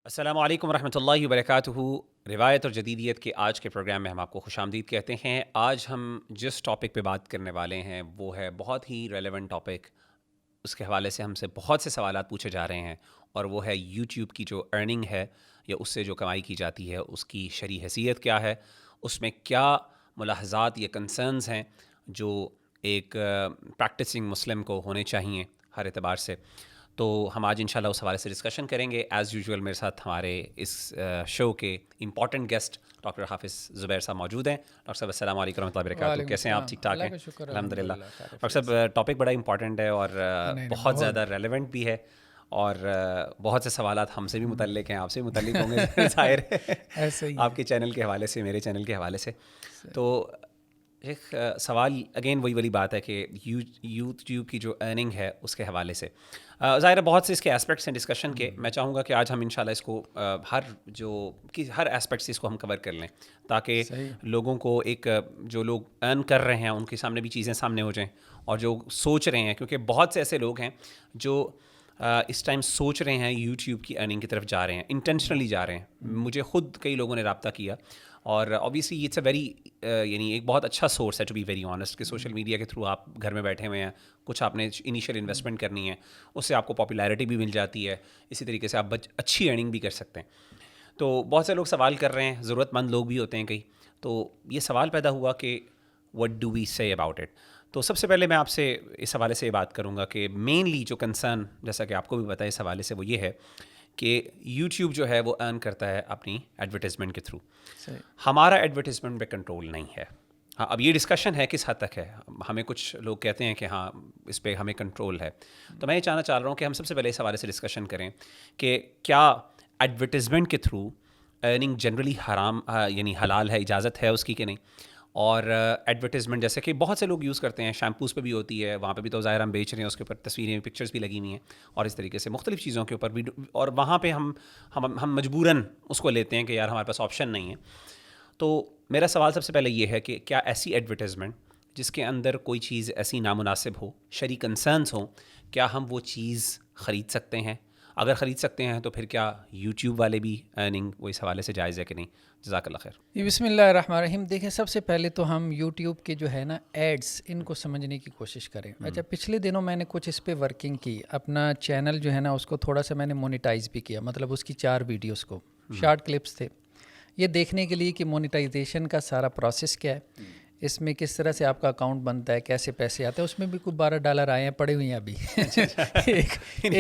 अस्सलामु अलैकुम रहमतुल्लाहि व बरकातुहू। रिवायत और जदीदियत के आज के प्रोग्राम में हम आपको खुशामदीद कहते हैं। आज हम जिस टॉपिक पे बात करने वाले हैं वो है बहुत ही रेलेवेंट टॉपिक। उसके हवाले से हमसे बहुत से सवालात पूछे जा रहे हैं और वो है यूट्यूब की जो अर्निंग है या उससे जो कमाई की जाती है उसकी शरई हैसियत क्या है, उसमें क्या मुलाहज़ात या कंसर्न्स हैं जो एक प्रैक्टिसिंग मुस्लिम को होने चाहिए हर एतबार से। तो हम आज इंशाल्लाह उस हवाले से डिस्कशन करेंगे। एज़ यूजुअल मेरे साथ हमारे इस शो के इम्पॉर्टेंट गेस्ट डॉक्टर हाफिज़ ज़ुबैर साहब मौजूद हैं। डॉक्टर साहब अस्सलाम वालेकुम रहमतुल्लाहि व बरकातुहू। वालेकुम कैसे हैं आप? सलाम। ठीक ठाक अल्लाह हैं? का शुक्र अल्हम्दुलिल्लाह। अल्हम्दुलिल्लाह डॉक्टर खैरियत से। साहब टॉपिक बड़ा इंपॉर्टेंट है और नहीं नहीं बहुत बहुत ज़्यादा रेलेवेंट भी है और बहुत से सवालात हमसे भी हम्म, मुतल्लिक़ हैं, आपसे भी मुतल्लिक़ होंगे ज़ाहिर है ऐसा ही है। आपके चैनल के हवाले से, मेरे चैनल के हवाले से। तो एक सवाल अगेन वही वाली बात है कि यूट्यूब की जो अर्निंग है उसके हवाले से ज़ाहिर है बहुत से इसके एस्पेक्ट्स हैं डिस्कशन के। मैं चाहूँगा कि आज हम इंशाल्लाह इसको हर एस्पेक्ट से इसको हम कवर कर लें ताकि सही। लोगों को एक जो लोग अर्न कर रहे हैं उनके सामने भी चीज़ें सामने हो जाएं और जो सोच रहे हैं, क्योंकि बहुत से ऐसे लोग हैं जो इस टाइम सोच रहे हैं यूट्यूब की अर्निंग की तरफ जा रहे हैं, इंटेंशनली जा रहे हैं। मुझे ख़ुद कई लोगों ने रब्ता किया और ऑब्वियसली इट्स अ वेरी यानी एक बहुत अच्छा सोर्स है टू बी वेरी ऑनेस्ट कि सोशल मीडिया के थ्रू आप घर में बैठे हुए हैं, कुछ आपने इनिशियल इन्वेस्टमेंट करनी है, उससे आपको पॉपुलैरिटी भी मिल जाती है, इसी तरीके से आप अच्छी अर्निंग भी कर सकते हैं। तो बहुत से लोग सवाल कर रहे हैं, ज़रूरतमंद लोग भी होते हैं कई। तो ये सवाल पैदा हुआ कि what do we say about it. तो सबसे पहले मैं आपसे इस हवाले से बात करूँगा कि मेनली जो कंसर्न, जैसा कि आपको भी पता है इस हवाले से, वो ये है कि यूट्यूब जो है वो अर्न करता है अपनी एडवर्टाइजमेंट के थ्रू। सही। हमारा एडवर्टाइजमेंट पे कंट्रोल नहीं है। हाँ, अब ये डिस्कशन है किस हद तक है। हमें कुछ लोग कहते हैं कि हाँ इस पे हमें कंट्रोल है। तो मैं ये जानना चाह रहा हूँ कि हम सबसे पहले इस हवाले से डिस्कशन करें कि क्या एडवर्टाइजमेंट के थ्रू अर्निंग जनरली हराम यानी हलाल है, इजाज़त है उसकी कि नहीं। और एडवर्टाइजमेंट जैसे कि बहुत से लोग यूज़ करते हैं, शैम्पूज़ पे भी होती है, वहाँ पे भी तो ज़ाहिर हम बेच रहे हैं, उसके ऊपर तस्वीरें पिक्चर्स भी लगी हुई हैं और इस तरीके से मुख्तलिफ़ चीज़ों के ऊपर भी, और वहाँ पे हम मजबूरन उसको लेते हैं कि यार हमारे पास ऑप्शन नहीं है। तो मेरा सवाल सबसे पहले ये है कि क्या ऐसी एडवर्टाइजमेंट जिसके अंदर कोई चीज़ ऐसी नामुनासिब हो, शरई कंसर्न्स हो, क्या हम वो चीज़ ख़रीद सकते हैं? अगर ख़रीद सकते हैं तो फिर क्या यूट्यूब वाले भी अर्निंग वो इस हवाले से जायज़ है कि नहीं? जज़ाकल्लाह खैर। ये बिस्मिल्लाहिर्रहमानिर्रहीम। देखें, सबसे पहले तो हम यूट्यूब के जो है ना एड्स, इनको समझने की कोशिश करें। अच्छा, पिछले दिनों मैंने कुछ इस पे वर्किंग की। अपना चैनल जो है ना उसको थोड़ा सा मैंने मोनेटाइज भी किया, मतलब उसकी 4 वीडियोस को, शॉर्ट क्लिप्स थे, ये देखने के लिए कि मोनेटाइजेशन का सारा प्रोसेस क्या है, इसमें किस तरह से आपका अकाउंट बनता है, कैसे पैसे आते हैं। उसमें भी कुछ $12 आए हैं, पड़े हुए हैं अभी।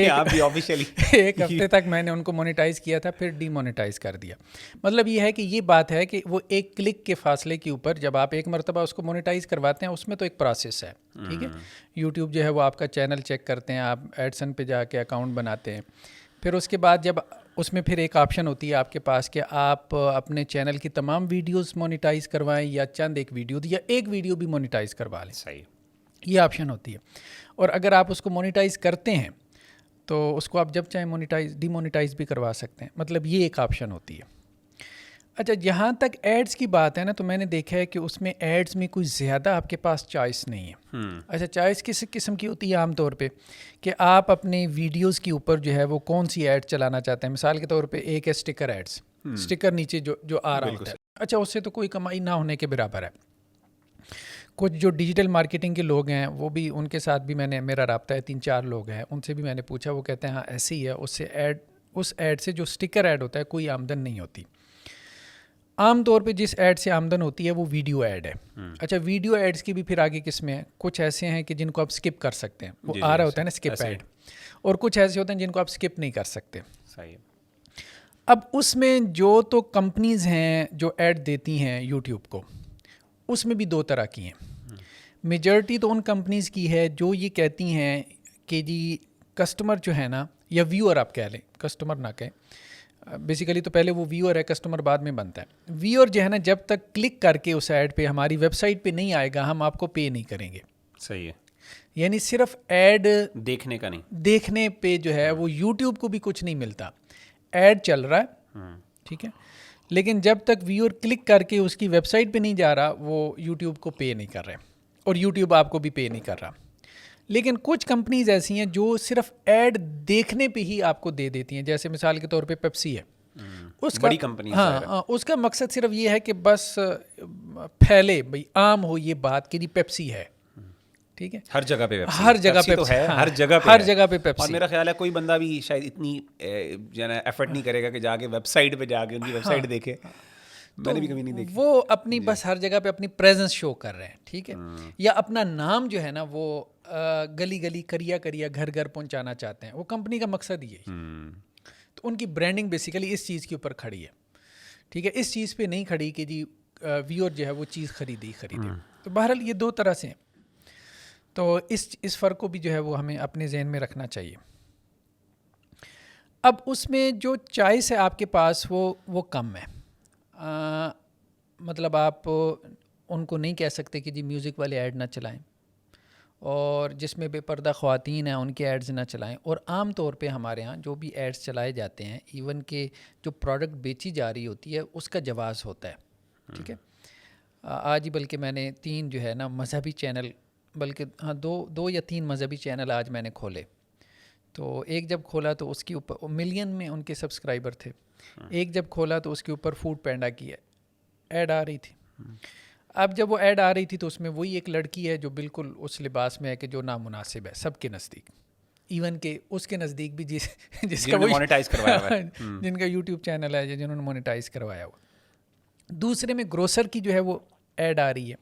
आप भी ऑफिशियली एक हफ्ते तक मैंने उनको मोनेटाइज किया था, फिर डीमोनेटाइज कर दिया। मतलब ये है कि ये बात है कि वो एक क्लिक के फासले के ऊपर जब आप एक मरतबा उसको मोनेटाइज करवाते हैं, उसमें तो एक प्रोसेस है, ठीक है। यूट्यूब जो है वो आपका चैनल चेक करते हैं, आप एडसन पे जाके अकाउंट बनाते हैं, फिर उसके बाद जब उसमें फिर एक ऑप्शन होती है आपके पास कि आप अपने चैनल की तमाम वीडियोस मोनेटाइज करवाएं या चंद एक वीडियो या एक वीडियो भी मोनेटाइज करवा लें। सही। ये ऑप्शन होती है। और अगर आप उसको मोनेटाइज करते हैं तो उसको आप जब चाहें मोनेटाइज डीमोनेटाइज भी करवा सकते हैं, मतलब ये एक ऑप्शन होती है। अच्छा, जहाँ तक एड्स की बात है ना, तो मैंने देखा है कि उसमें एड्स में कोई ज़्यादा आपके पास चॉइस नहीं है। अच्छा, चॉइस किस किस्म की होती है आम तौर पे कि आप अपने वीडियोस के ऊपर जो है वो कौन सी ऐड चलाना चाहते हैं। मिसाल के तौर पे एक है स्टिकर एड्स, स्टिकर नीचे जो आ रहा होता है। अच्छा, उससे तो कोई कमाई ना होने के बराबर है। कुछ जो डिजिटल मार्केटिंग के लोग हैं वो भी, उनके साथ भी मेरा रब्ता है, 3-4 लोग हैं, उनसे भी मैंने पूछा, वो कहते हैं हाँ ऐसे ही है। उस ऐड से जो स्टिकर ऐड होता है कोई आमदन नहीं होती। आम तौर पे जिस ऐड से आमदन होती है वो वीडियो ऐड है। अच्छा, वीडियो एड्स की भी फिर आगे किस्में हैं। कुछ ऐसे हैं कि जिनको आप स्किप कर सकते हैं, वो आ रहा होता है ना स्किप ऐड, और कुछ ऐसे होते हैं जिनको आप स्किप नहीं कर सकते। सही है। अब उसमें जो तो कंपनीज़ हैं जो ऐड देती हैं यूट्यूब को, उसमें भी 2 तरह की हैं। मेजॉरिटी तो उन कंपनीज़ की है जो ये कहती हैं कि जी कस्टमर जो है ना, या व्यूअर आप कह लें, कस्टमर ना कहें, बेसिकली तो पहले वो व्यूअर है, कस्टमर बाद में बनता है। व्यूअर जो है ना, जब तक क्लिक करके उस ऐड पे हमारी वेबसाइट पे नहीं आएगा, हम आपको पे नहीं करेंगे। सही है। यानी सिर्फ ऐड देखने का नहीं, देखने पे जो है वो यूट्यूब को भी कुछ नहीं मिलता। ऐड चल रहा है, ठीक है, लेकिन जब तक व्यूअर क्लिक करके उसकी वेबसाइट पे नहीं जा रहा, वो यूट्यूब को पे नहीं कर रहे, और यूट्यूब आपको भी पे नहीं कर रहा। लेकिन कुछ कंपनीज ऐसी हैं जो सिर्फ ऐड देखने पे ही आपको दे देती हैं। जैसे मिसाल के तौर पे पेप्सी है, उसका बड़ी कंपनी उसका मकसद सिर्फ ये है कि बस फैले, भाई आम हो ये बात कि जी पेप्सी है, ठीक है, हर जगह पे पेप्सी, हर जगह पेप्सी तो है, हाँ, हर जगह पे हर है। जगह पे और पेप्सी। मेरा ख्याल है कोई बंदा भी शायद इतनी जो है एफर्ट नहीं करेगा कि जाके वेबसाइट पे जाके उनकी वेबसाइट देखे। मैंने भी कभी नहीं देखी। वो अपनी बस हर जगह पे अपनी प्रेजेंस शो कर रहे हैं, ठीक है, या अपना नाम जो है ना वो गली गली करिया करिया घर घर पहुंचाना चाहते हैं। वो कंपनी का मकसद यही, तो उनकी ब्रांडिंग बेसिकली इस चीज़ के ऊपर खड़ी है, ठीक है, इस चीज़ पे नहीं खड़ी कि जी व्यूअर जो है वो चीज़ खरीदे। तो बहरहाल ये दो तरह से हैं, तो इस फ़र्क को भी जो है वो हमें अपने जहन में रखना चाहिए। अब उसमें जो चॉइस है आपके पास वो कम है। मतलब आप उनको नहीं कह सकते कि जी म्यूज़िक वाले ऐड ना चलाएं, और जिसमें बेपर्दा ख़वातीन हैं उनके एड्स ना चलाएं। और आम तौर पे हमारे यहाँ जो भी एड्स चलाए जाते हैं, इवन के जो प्रोडक्ट बेची जा रही होती है उसका जवाज़ होता है, ठीक है। आज ही बल्कि मैंने 3 जो है ना मजहबी चैनल, बल्कि हाँ 2 या 3 मजहबी चैनल आज मैंने खोले। तो एक जब खोला तो उसके ऊपर मिलियन में उनके सब्सक्राइबर थे, एक जब खोला तो उसके ऊपर फूड पैंडा की ऐड आ रही थी। अब जब वो ऐड आ रही थी तो उसमें वही एक लड़की है जो बिल्कुल उस लिबास में है कि जो नामुनासिब है सबके नज़दीक, इवन के उसके नज़दीक भी जिसका वो मोनेटाइज करवाया हुआ है, जिनका यूट्यूब चैनल है, जिन्होंने मोनेटाइज करवाया हुआ। दूसरे में ग्रोसर की जो है वो ऐड आ रही है,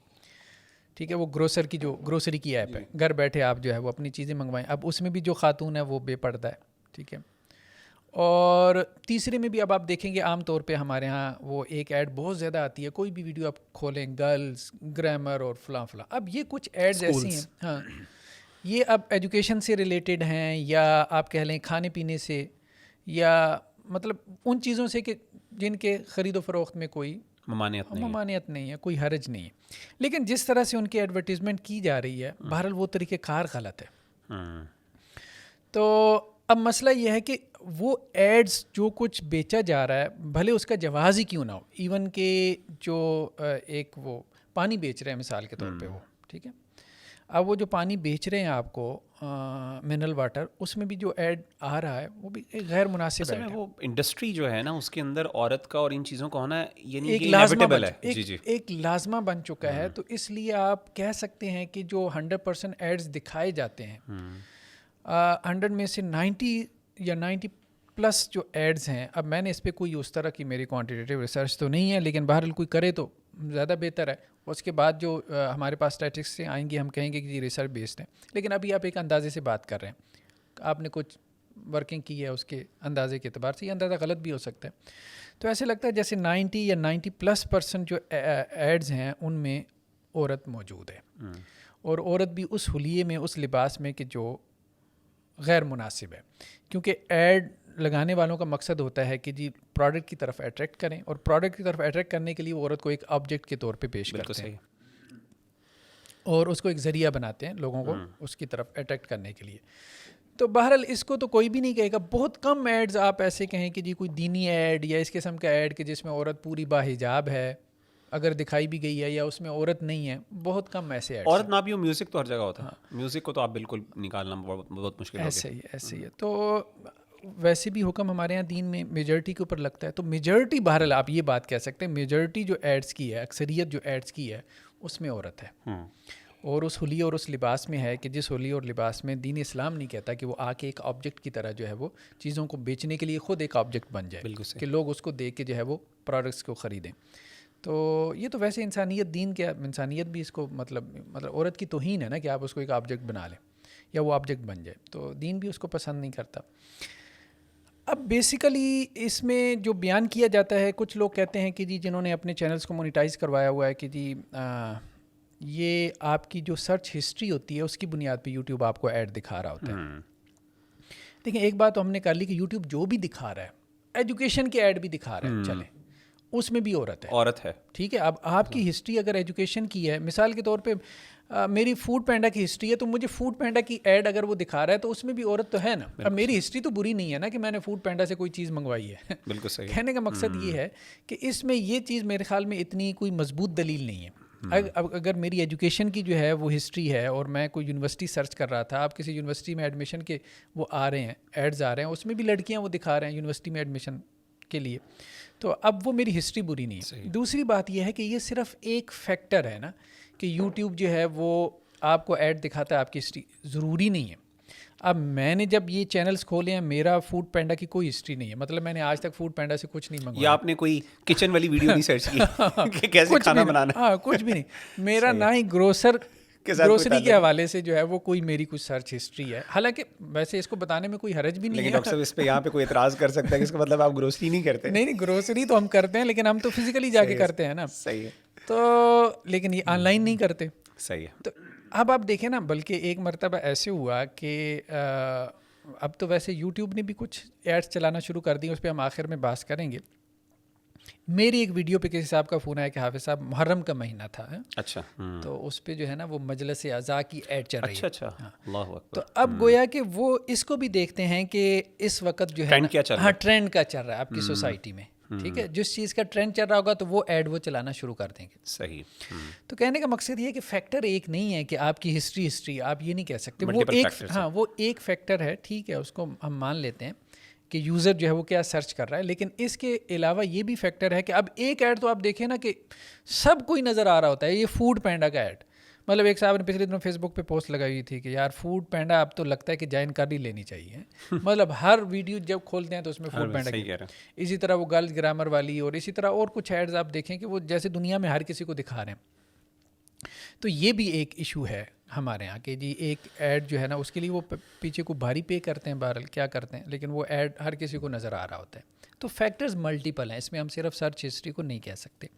ठीक है, वो ग्रोसर की जो ग्रोसरी की ऐप है, घर बैठे आप जो है वो अपनी चीज़ें मंगवाएं। अब उसमें भी जो खातून है वो बेपर्दा है, ठीक है। और तीसरे में भी अब आप देखेंगे आम तौर पे हमारे यहाँ वो एक ऐड बहुत ज़्यादा आती है, कोई भी वीडियो आप खोलें, गर्ल्स ग्रामर और फलां फलां। अब ये कुछ एड्स ऐसी हैं, हाँ, ये अब एजुकेशन से रिलेटेड हैं, या आप कह लें खाने पीने से, या मतलब उन चीज़ों से कि जिनके ख़रीदो फ़रोख्त में कोई ममानियत नहीं है, कोई हर्ज नहीं है। लेकिन जिस तरह से उनकी एडवर्टीज़मेंट की जा रही है, बहरहाल वो तरीक़ेकार गलत है। तो अब मसला ये है कि वो एड्स जो कुछ बेचा जा रहा है, भले उसका जवाज़ ही क्यों ना हो, इवन के जो एक वो पानी बेच रहे हैं मिसाल के तौर पे वो, ठीक है, अब वो जो पानी बेच रहे हैं आपको मिनरल वाटर, उसमें भी जो ऐड आ रहा है वो भी एक गैर मुनासिब है। वो इंडस्ट्री जो है ना उसके अंदर औरत का और इन चीज़ों का होना यानी एक लाजमा बन चुका है। तो इसलिए आप कह सकते हैं कि जो 100% एड्स दिखाए जाते हैं, 100 में से 90 या 90+ जो एड्स हैं, अब मैंने इस पर कोई उस तरह की मेरी क्वांटिटेटिव रिसर्च तो नहीं है, लेकिन बहरहाल कोई करे तो ज़्यादा बेहतर है। उसके बाद जो हमारे पास स्टैटिस्टिक्स से आएंगी हम कहेंगे कि ये रिसर्च बेस्ड है, लेकिन अभी आप एक अंदाजे से बात कर रहे हैं, आपने कुछ वर्किंग की है, उसके अंदाजे के अतबार से ये अंदाज़ा गलत भी हो सकता है। तो ऐसे लगता है जैसे 90 या 90+% जो एड्स हैं उनमें औरत मौजूद है, और औरत भी उस हुलिये में, उस लिबास में कि जो गैर मुनासिब है, क्योंकि ऐड लगाने वालों का मकसद होता है कि जी प्रोडक्ट की तरफ अट्रैक्ट करें, और प्रोडक्ट की तरफ अट्रैक्ट करने के लिए वो औरत को एक ऑब्जेक्ट के तौर पे पेश करते हैं और उसको एक ज़रिया बनाते हैं लोगों को उसकी तरफ अट्रैक्ट करने के लिए। तो बहरहाल इसको तो कोई भी नहीं कहेगा। बहुत कम एड्स आप ऐसे कहें कि जी कोई दीनी ऐड या इस किस्म का ऐड कि जिसमें औरत पूरी बाहिजाब है, अगर दिखाई भी गई है, या उसमें औरत नहीं है, बहुत कम ऐसे ऐड। औरत ना भी हो, म्यूज़िक तो हर जगह होता है। म्यूज़िक को तो आप बिल्कुल निकालना बहुत मुश्किल है। ऐसे ही है। तो वैसे भी हुक्म हमारे यहाँ दीन में मेजॉरिटी के ऊपर लगता है, तो मेजॉरिटी बहरहाल आप ये बात कह सकते हैं, मेजॉरिटी जो एड्स की है, अक्सरियत जो एड्स की है, उसमें औरत है, और उस हुलिया और उस लिबास में है कि जिस हुलिया और लिबास में दीन इस्लाम नहीं कहता कि वो आके एक ऑब्जेक्ट की तरह जो है वो चीज़ों को बेचने के लिए ख़ुद एक ऑब्जेक्ट बन जाए, कि लोग उसको देख के जो है वो प्रोडक्ट्स को ख़रीदें। तो ये तो वैसे इंसानियत, दीन क्या, इंसानियत भी इसको मतलब औरत की तौहीन है ना कि आप उसको एक ऑब्जेक्ट बना लें या वो ऑब्जेक्ट बन जाए, तो दीन भी उसको पसंद नहीं करता। अब बेसिकली इसमें जो बयान किया जाता है, कुछ लोग कहते हैं कि जी जिन्होंने अपने चैनल्स को मोनेटाइज़ करवाया हुआ है कि जी ये आपकी जो सर्च हिस्ट्री होती है उसकी बुनियाद पे यूट्यूब आपको ऐड दिखा रहा होता है। देखिए एक बात तो हमने कर ली कि यूट्यूब जो भी दिखा रहा है, एजुकेशन के ऐड भी दिखा रहा है, चले उसमें भी औरत है, ठीक है। अब आपकी हिस्ट्री अगर एजुकेशन की है, मिसाल के तौर पे मेरी फूड पैंडा की हिस्ट्री है, तो मुझे फूड पैंडा की ऐड अगर वो दिखा रहा है तो उसमें भी औरत तो है ना। अब मेरी हिस्ट्री तो बुरी नहीं है ना कि मैंने फूड पैंडा से कोई चीज़ मंगवाई है। बिल्कुल सही। कहने का मकसद ये है कि इसमें ये चीज़ मेरे ख्याल में इतनी कोई मजबूत दलील नहीं है। अगर मेरी एजुकेशन की जो है वो हिस्ट्री है और मैं कोई यूनिवर्सिटी सर्च कर रहा था, आप किसी यूनिवर्सिटी में एडमिशन के वो आ रहे हैं, एड्स आ रहे हैं, उसमें भी लड़कियाँ वो दिखा रहे हैं यूनिवर्सिटी में एडमिशन के लिए, तो अब वो मेरी हिस्ट्री बुरी नहीं है। दूसरी बात ये है कि ये सिर्फ एक फैक्टर है ना कि यूट्यूब जो है वो आपको ऐड दिखाता है, आपकी हिस्ट्री ज़रूरी नहीं है। अब मैंने जब ये चैनल्स खोले हैं, मेरा फूड पैंडा की कोई हिस्ट्री नहीं है, मतलब मैंने आज तक फूड पैंडा से कुछ नहीं मंगवाया। या आपने कोई किचन वाली वीडियो नहीं सर्च की कि कैसे खाना बनाना? हाँ, कुछ भी नहीं। मेरा ना ही ग्रोसरी के हवाले से जो है वो कोई मेरी कुछ सर्च हिस्ट्री है। हालांकि वैसे इसको बताने में कोई हरज भी नहीं है। लेकिन डॉक्टर साहब इस पे यहाँ पे कोई एतराज़ कर सकता है कि इसका मतलब आप ग्रोसरी नहीं करते? नहीं, ग्रोसरी तो हम करते हैं, लेकिन हम तो फिजिकली जाके करते हैं ना। सही है। तो लेकिन ये ऑनलाइन नहीं करते। सही है। तो अब आप देखें ना, बल्कि एक मरतबा ऐसे हुआ कि अब तो वैसे यूट्यूब ने भी कुछ एड्स चलाना शुरू कर दी, उस पर हम आखिर में बात करेंगे। मेरी एक वीडियो पे किसी साहब का फ़ोन आया कि हाफिज़ साहब, मुहर्रम का महीना था है? अच्छा। तो उस पे जो है ना वो मजलिस अज़ा की ऐड चल रही है। अच्छा। हाँ। अल्लाह अकबर। तो अब गोया कि वो इसको भी देखते हैं कि इस वक्त जो है ट्रेंड क्या चल रहा है? हाँ, ट्रेंड का चल रहा है आपकी सोसाइटी में, ठीक है। जिस चीज़ का ट्रेंड चल रहा होगा तो वो ऐड वो चलाना शुरू कर देंगे। सही। तो कहने का मकसद ये है कि फैक्टर एक नहीं है कि आपकी हिस्ट्री आप ये नहीं कह सकते। वो Multiple एक factors हैं। हाँ, वो एक फैक्टर है, ठीक है, उसको हम मान लेते हैं कि यूज़र जो है वो क्या सर्च कर रहा है। लेकिन इसके अलावा ये भी फैक्टर है कि अब एक ऐड तो आप देखें ना कि सब कोई नज़र आ रहा होता है, ये फूड पैंडा का ऐड। मतलब एक साहब ने पिछले दिनों फेसबुक पे पोस्ट लगाई हुई थी कि यार फूड पैंडा अब तो लगता है कि जानकारी लेनी चाहिए। मतलब हर वीडियो जब खोलते हैं तो उसमें फूड पैंडा सही कह रहे हैं। इसी तरह वो गर्ल्स ग्रामर वाली और इसी तरह और कुछ एड्स आप देखें कि वो जैसे दुनिया में हर किसी को दिखा रहे हैं। तो ये भी एक इशू है हमारे यहाँ कि जी एक ऐड जो है ना उसके लिए वो पीछे को भारी पे करते हैं, बहरहाल क्या करते हैं, लेकिन वो ऐड हर किसी को नज़र आ रहा होता है। तो फैक्टर्स मल्टीपल हैं, इसमें हम सिर्फ सर्च हिस्ट्री को नहीं कह सकते।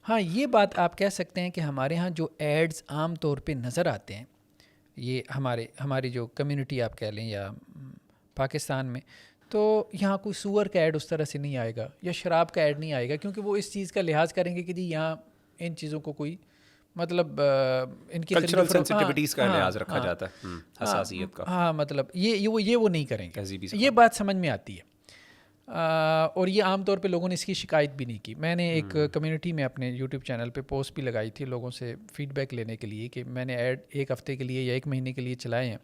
हाँ, ये बात आप कह सकते हैं कि हमारे यहाँ जो एड्स आम तौर पे नज़र आते हैं, ये हमारी जो कम्युनिटी आप कह लें या पाकिस्तान में, तो यहाँ कोई सूअर का ऐड उस तरह से नहीं आएगा या शराब का ऐड नहीं आएगा, क्योंकि वो इस चीज़ का लिहाज करेंगे कि जी यहाँ इन चीज़ों को कोई मतलब इनकी कल्चरल सेंसिटिविटीज़ का लिहाज रखा जाता है, हसासियत का। हाँ, मतलब ये वो नहीं करेंगे। ये बात समझ में आती है। और ये आमतौर पे लोगों ने इसकी शिकायत भी नहीं की। मैंने एक कम्युनिटी में अपने यूट्यूब चैनल पे पोस्ट भी लगाई थी लोगों से फीडबैक लेने के लिए कि मैंने ऐड 1 हफ़्ते के लिए या 1 महीने के लिए चलाए हैं,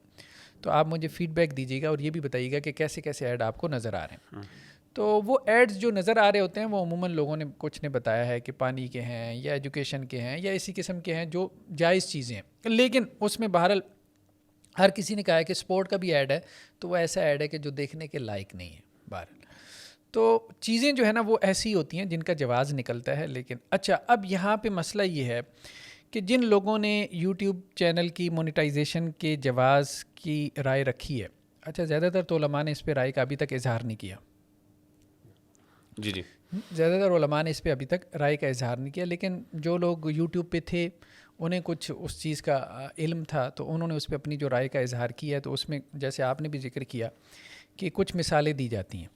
तो आप मुझे फ़ीडबैक दीजिएगा और ये भी बताइएगा कि कैसे कैसे ऐड आपको नज़र आ रहे हैं। तो वो एड्स जो नज़र आ रहे होते हैं वो अमूमन लोगों ने कुछ ने बताया है कि पानी के हैं या एजुकेशन के हैं या इसी किस्म के हैं जो जायज़ चीज़ें हैं। लेकिन उसमें बहरहाल हर किसी ने कहा है कि स्पोर्ट का भी ऐड है, तो वो ऐसा ऐड है कि जो देखने के लायक नहीं है बहरहाल। तो चीज़ें जो है ना वो ऐसी होती हैं जिनका जवाज़ निकलता है। लेकिन अच्छा, अब यहाँ पे मसला ये है कि जिन लोगों ने यूट्यूब चैनल की मोनेटाइजेशन के जवाज़ की राय रखी है, अच्छा ज़्यादातर तो उलमा ने इस पर राय का अभी तक इजहार नहीं किया। जी। ज़्यादातर उलमा ने इस पर अभी तक राय का इजहार नहीं किया, लेकिन जो लोग यूट्यूब पे थे उन्हें कुछ उस चीज़ का इल्म था तो उन्होंने उस पर अपनी जो राय का इजहार किया है। तो उसमें जैसे आपने भी जिक्र किया कि कुछ मिसालें दी जाती हैं,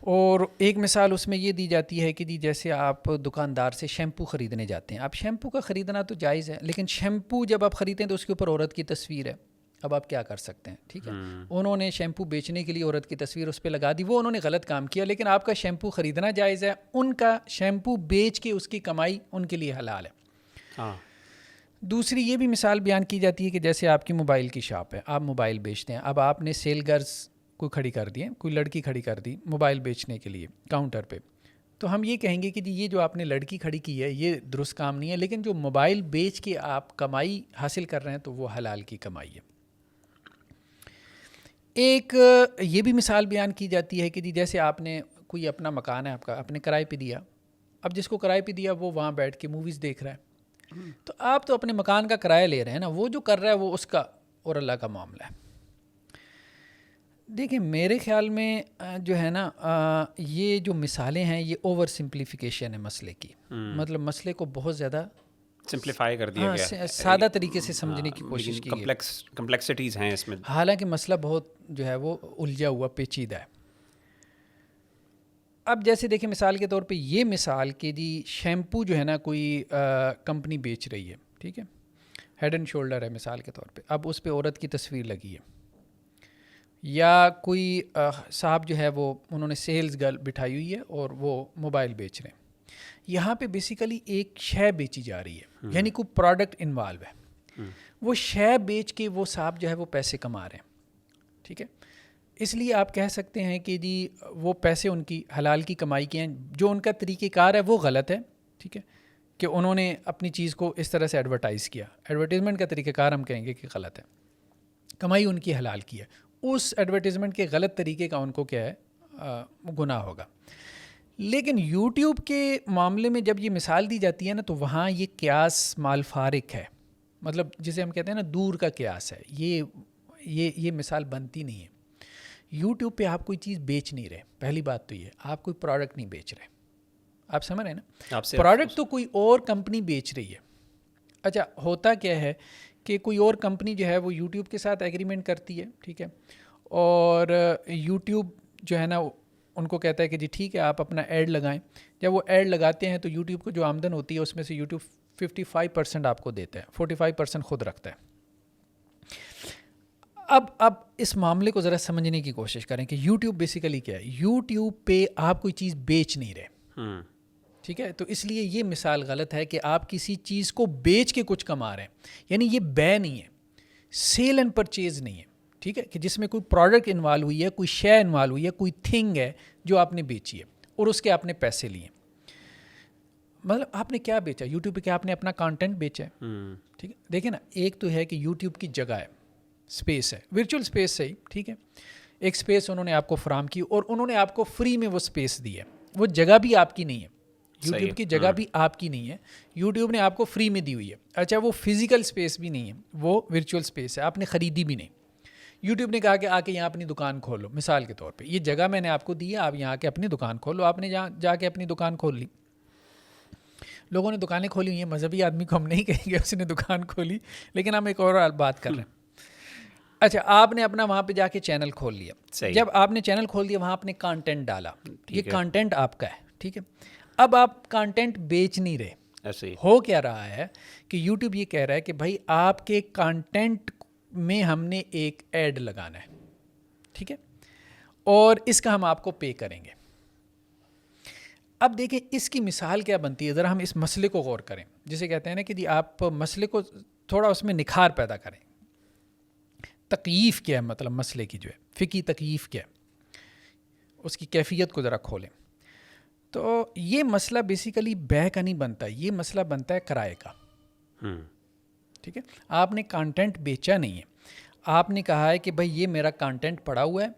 और एक मिसाल उसमें ये दी जाती है कि जी जैसे आप दुकानदार से शैम्पू ख़रीदने जाते हैं, आप शैम्पू का ख़रीदना तो जायज़ है, लेकिन शैम्पू जब आप ख़रीदते हैं तो उसके ऊपर औरत की तस्वीर है। अब आप क्या कर सकते हैं, ठीक है। उन्होंने शैम्पू बेचने के लिए औरत की तस्वीर उस पर लगा दी, वो उन्होंने गलत काम किया, लेकिन आपका शैम्पू ख़रीदना जायज़ है, उनका शैम्पू बेच के उसकी कमाई उनके लिए हलाल है। हाँ। दूसरी ये भी मिसाल बयान की जाती है कि जैसे आपकी मोबाइल की शॉप है, आप मोबाइल बेचते हैं, अब आपने सेल गर्ल्स को खड़ी कर दी है, कोई लड़की खड़ी कर दी मोबाइल बेचने के लिए काउंटर पे, तो हम ये कहेंगे कि जी ये जो आपने लड़की खड़ी की है ये दुरुस्त काम नहीं है, लेकिन जो मोबाइल बेच के आप कमाई हासिल कर रहे हैं तो वो हलाल की कमाई है। एक ये भी मिसाल बयान की जाती है कि जी जैसे आपने कोई अपना मकान है आपका, आपने किराए पे दिया, अब जिसको किराए पे दिया वो वहाँ बैठ के मूवीज़ देख रहा है, तो आप तो अपने मकान का किराया ले रहे हैं ना, वो जो कर रहा है वो उसका और अल्लाह का मामला है। देखिए मेरे ख्याल में जो है ना ये जो मिसालें हैं ये ओवर सिंप्लीफिकेशन है मसले की। मतलब मसले को बहुत ज़्यादा सिंप्लीफाई कर दिया गया है, सादा तरीके से समझने की कोशिश की है। कम्प्लेक्सिटीज़ हैं इसमें, हालांकि मसला बहुत जो है वो उलझा हुआ पेचीदा है। अब जैसे देखिए मिसाल के तौर पे ये मिसाल कि जी शैम्पू जो है ना कोई कंपनी बेच रही है, ठीक है, हेड एंड शोल्डर है मिसाल के तौर पे, अब उस पर औरत की तस्वीर लगी है, या कोई साहब जो है वो उन्होंने सेल्स गर्ल बिठाई हुई है और वो मोबाइल बेच रहे हैं, यहाँ पे बेसिकली एक शय बेची जा रही है, यानी कोई प्रोडक्ट इन्वॉल्व है, वो शय बेच के वो साहब जो है वो पैसे कमा रहे हैं, ठीक है। इसलिए आप कह सकते हैं कि जी वो पैसे उनकी हलाल की कमाई के हैं, जो उनका तरीक़ेकार है वो गलत है, ठीक है, कि उन्होंने अपनी चीज़ को इस तरह से एडवर्टाइज़ किया। एडवर्टीज़मेंट का तरीक़ेकार हम कहेंगे कि गलत है, कमाई उनकी हलाल की है, उस एडवर्टीज़मेंट के गलत तरीके का उनको क्या है गुनाह होगा। लेकिन यूट्यूब के मामले में जब ये मिसाल दी जाती है ना, तो वहाँ ये क़यास मालफारिक है, मतलब जिसे हम कहते हैं ना दूर का क़यास है, ये मिसाल बनती नहीं है। यूट्यूब पे आप कोई चीज़ बेच नहीं रहे, पहली बात तो ये, आप कोई प्रोडक्ट नहीं बेच रहे, आप समझ रहे हैं ना, प्रोडक्ट तो कोई और कंपनी बेच रही है। अच्छा, होता क्या है कि कोई और कंपनी जो है वो यूट्यूब के साथ एग्रीमेंट करती है, ठीक है, और यूट्यूब जो है ना उनको कहता है कि जी ठीक है आप अपना ऐड लगाएं। जब वो ऐड लगाते हैं तो यूट्यूब को जो आमदन होती है उसमें से यूट्यूब 55% आपको देता है, 45% खुद रखता है। अब इस मामले को ज़रा समझने की कोशिश करें कि यूट्यूब बेसिकली क्या है। यूट्यूब पे आप कोई चीज़ बेच नहीं रहे, ठीक है, तो इसलिए ये मिसाल गलत है कि आप किसी चीज़ को बेच के कुछ कमा रहे हैं, यानी ये बै नहीं है, सेल एंड परचेज नहीं है, ठीक है, कि जिसमें कोई प्रोडक्ट इन्वॉल्व हुई है, कोई शे इन्वॉल्व हुई है, कोई थिंग है जो आपने बेची है और उसके आपने पैसे लिए। मतलब आपने क्या बेचा यूट्यूब पे? क्या आपने अपना कंटेंट बेचा है, ठीक है। देखिए ना, एक तो है कि यूट्यूब की जगह है, स्पेस है, वर्चुअल स्पेस सही, ठीक है, एक स्पेस उन्होंने आपको फराम की और उन्होंने आपको फ्री में वो स्पेस दी है। वो जगह भी आपकी नहीं है, यूट्यूब की जगह भी आपकी नहीं है, यूट्यूब ने आपको फ्री में दी हुई है। अच्छा, वो फिजिकल स्पेस भी नहीं है, वो वर्चुअल स्पेस है, आपने ख़रीदी भी नहीं। यूट्यूब ने कहा कि आके यहाँ अपनी दुकान खोलो, मिसाल के तौर पे ये जगह मैंने आपको दी है, आप यहाँ के अपनी दुकान खोलो। आपने जहाँ जाके अपनी दुकान खोल ली, लोगों ने दुकानें खोली हुई हैं, मजहबी आदमी को हम नहीं कहेंगे उसने दुकान खोली, लेकिन हम एक और बात कर रहे हैं। अच्छा, आपने अपना वहाँ पे जाके चैनल खोल लिया, जब आपने चैनल खोल दिया वहाँ आपने कंटेंट डाला, ये कंटेंट आपका है, ठीक है। अब आप कंटेंट बेच नहीं रहे, ऐसे हो क्या रहा है कि यूट्यूब ये कह रहा है कि भाई आपके कंटेंट में हमने एक ऐड लगाना है, ठीक है, और इसका हम आपको पे करेंगे। अब देखिए इसकी मिसाल क्या बनती है, ज़रा हम इस मसले को गौर करें, जिसे कहते हैं ना कि जी आप मसले को थोड़ा उसमें निखार पैदा करें। तकयीफ़ क्या है, मतलब मसले की जो है फ़िकी तकयीफ़ क्या है, उसकी कैफियत को ज़रा खोलें। तो ये मसला बेसिकली बै का नहीं बनता, ये मसला बनता है किराए का, ठीक है। आपने कंटेंट बेचा नहीं है, आपने कहा है कि भाई ये मेरा कंटेंट पड़ा हुआ है,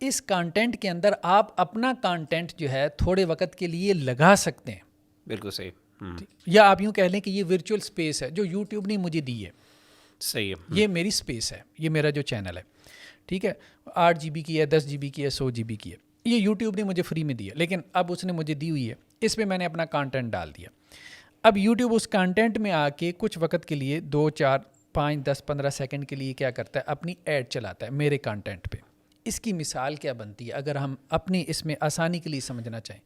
इस कंटेंट के अंदर आप अपना कंटेंट जो है थोड़े वक्त के लिए लगा सकते हैं। बिल्कुल सही। या आप यूँ कह लें कि ये वर्चुअल स्पेस है जो यूट्यूब ने मुझे दी है, सही है, ये मेरी स्पेस है, ये मेरा जो चैनल है, ठीक है, 8 GB की है, 10 GB की है, 100 GB की है, ये यूट्यूब ने मुझे फ्री में दी है, लेकिन अब उसने मुझे दी हुई है, इस पर मैंने अपना कंटेंट डाल दिया। अब यूट्यूब उस कंटेंट में आके कुछ वक्त के लिए 2, 4, 5, 10, 15 सेकंड के लिए क्या करता है, अपनी ऐड चलाता है मेरे कंटेंट पे। इसकी मिसाल क्या बनती है, अगर हम अपनी इसमें आसानी के लिए समझना चाहें,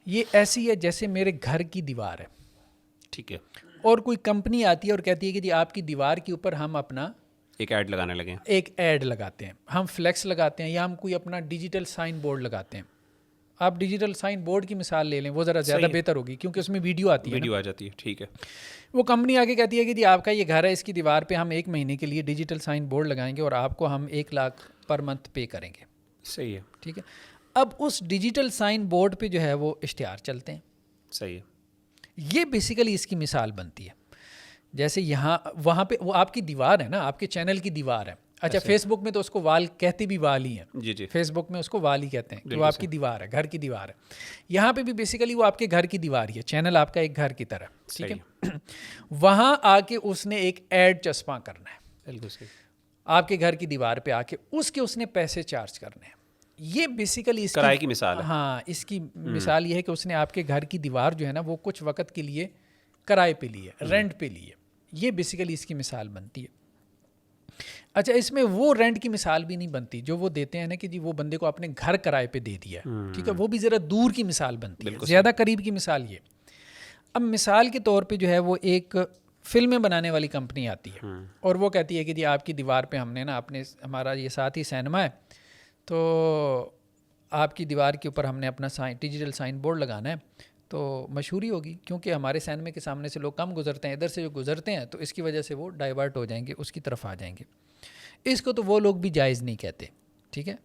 ये ऐसी है जैसे मेरे घर की दीवार है, ठीक है, और कोई कंपनी आती है और कहती है कि जी आपकी दीवार के ऊपर हम अपना एक ऐड लगाने लगे, एक ऐड लगाते हैं, हम फ्लेक्स लगाते हैं या हम कोई अपना डिजिटल साइन बोर्ड लगाते हैं। आप डिजिटल साइन बोर्ड की मिसाल ले लें, वो ज़रा ज़्यादा बेहतर होगी क्योंकि उसमें वीडियो आती है, वीडियो आ जाती है, ठीक है। वो कंपनी आगे कहती है कि जी आपका ये घर है, इसकी दीवार पे हम 1 महीने के लिए डिजिटल साइन बोर्ड लगाएंगे और आपको हम 1 लाख पर मंथ पे करेंगे, सही है, ठीक है। अब उस डिजिटल साइन बोर्ड पे जो है वो इश्तिहार चलते हैं, सही है। ये बेसिकली इसकी मिसाल बनती है। जैसे यहाँ वहाँ पे वो आपकी दीवार है ना, आपके चैनल की दीवार है। अच्छा, फेसबुक में तो उसको वाल कहते भी वाल ही हैं, जी जी, फेसबुक में उसको वाल ही कहते हैं कि वो आपकी दीवार है, घर की दीवार है। यहाँ पे भी बेसिकली वो आपके घर की दीवार ही है, चैनल आपका एक घर की तरह, ठीक है। वहाँ आके उसने एक ऐड चस्पा करना है, बिल्कुल सही, आपके घर की दीवार पे आके उसने पैसे चार्ज करने हैं। ये बेसिकली इसकी किराए की मिसाल है। हाँ, इसकी मिसाल ये है कि उसने आपके घर की दीवार जो है ना वो कुछ वक्त के लिए किराए पे लिए, रेंट पे लिए। ये बेसिकली इसकी मिसाल बनती है। अच्छा, इसमें वो रेंट की मिसाल भी नहीं बनती जो वो देते हैं ना कि जी वो बंदे को अपने घर किराए पे दे दिया, ठीक है, वो भी ज़रा दूर की मिसाल बनती है, ज़्यादा करीब की मिसाल ये। अब मिसाल के तौर पे जो है वो एक फिल्में बनाने वाली कंपनी आती है और वो कहती है कि जी आपकी दीवार पे हमने ना अपने, हमारा ये साथ ही सिनेमा है, तो आपकी दीवार के ऊपर हमने अपना डिजिटल साइन बोर्ड लगाना है, तो मशहूरी होगी क्योंकि हमारे सिनेमा के सामने से लोग कम गुजरते हैं, इधर से जो गुजरते हैं तो इसकी वजह से वो डाइवर्ट हो जाएंगे, उसकी तरफ आ जाएंगे। इसको तो वो लोग भी जायज़ नहीं कहते, ठीक है।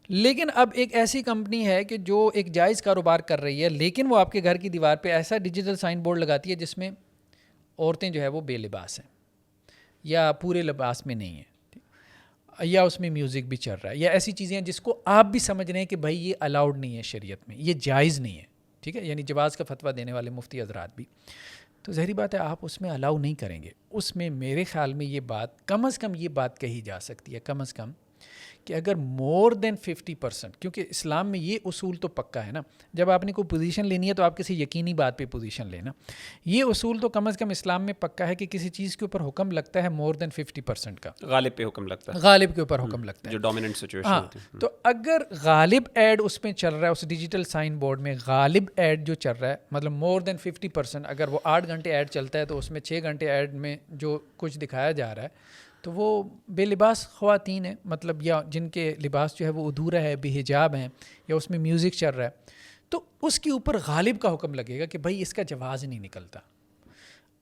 लेकिन अब एक ऐसी कंपनी है कि जो एक जायज़ कारोबार कर रही है, लेकिन वो आपके घर की दीवार पे ऐसा डिजिटल साइन बोर्ड लगाती है जिसमें औरतें जो है वो बेलिबास हैं या पूरे लिबास में नहीं है, या उसमें म्यूज़िक भी चल रहा है, या ऐसी चीज़ें हैं जिसको आप भी समझ रहे हैं कि भाई ये अलाउड नहीं है शरीयत में, ये जायज़ नहीं है, ठीक है, यानी जवाज़ का फतवा देने वाले मुफ्ती हज़रात भी। तो ज़ाहिर बात है आप उसमें अलाउ नहीं करेंगे। उसमें मेरे ख़्याल में ये बात कम अज़ कम ये बात कही जा सकती है, कम अज़ कम, कि अगर मोर देन 50%, क्योंकि इस्लाम में ये उसूल तो पक्का है ना, जब आपने कोई पोजीशन लेनी है तो आप किसी यकीनी बात पे पोजीशन लेना। ये उसूल तो कम अज़ कम इस्लाम में पक्का है कि किसी चीज़ के ऊपर हुक्म लगता है मोर देन 50% का, गालिब पे हुक्म लगता है, गालिब के ऊपर हुक्म लगता है, जो डोमिनेंट सिचुएशन हाँ। होती है। तो अगर गालिब ऐड उसमें चल रहा है, उस डिजिटल साइन बोर्ड में गालिब ऐड जो चल रहा है, मतलब मोर देन 50%, अगर वो 8 घंटे ऐड चलता है तो उसमें 6 घंटे ऐड में जो कुछ दिखाया जा रहा है तो वो बेलिबास ख़वातीन है, मतलब या जिनके लिबास जो है वो अधूरा है, बेहिजाब हैं, या उसमें म्यूज़िक चल रहा है, तो उसके ऊपर गालिब का हुक्म लगेगा कि भाई इसका जवाज़ नहीं निकलता।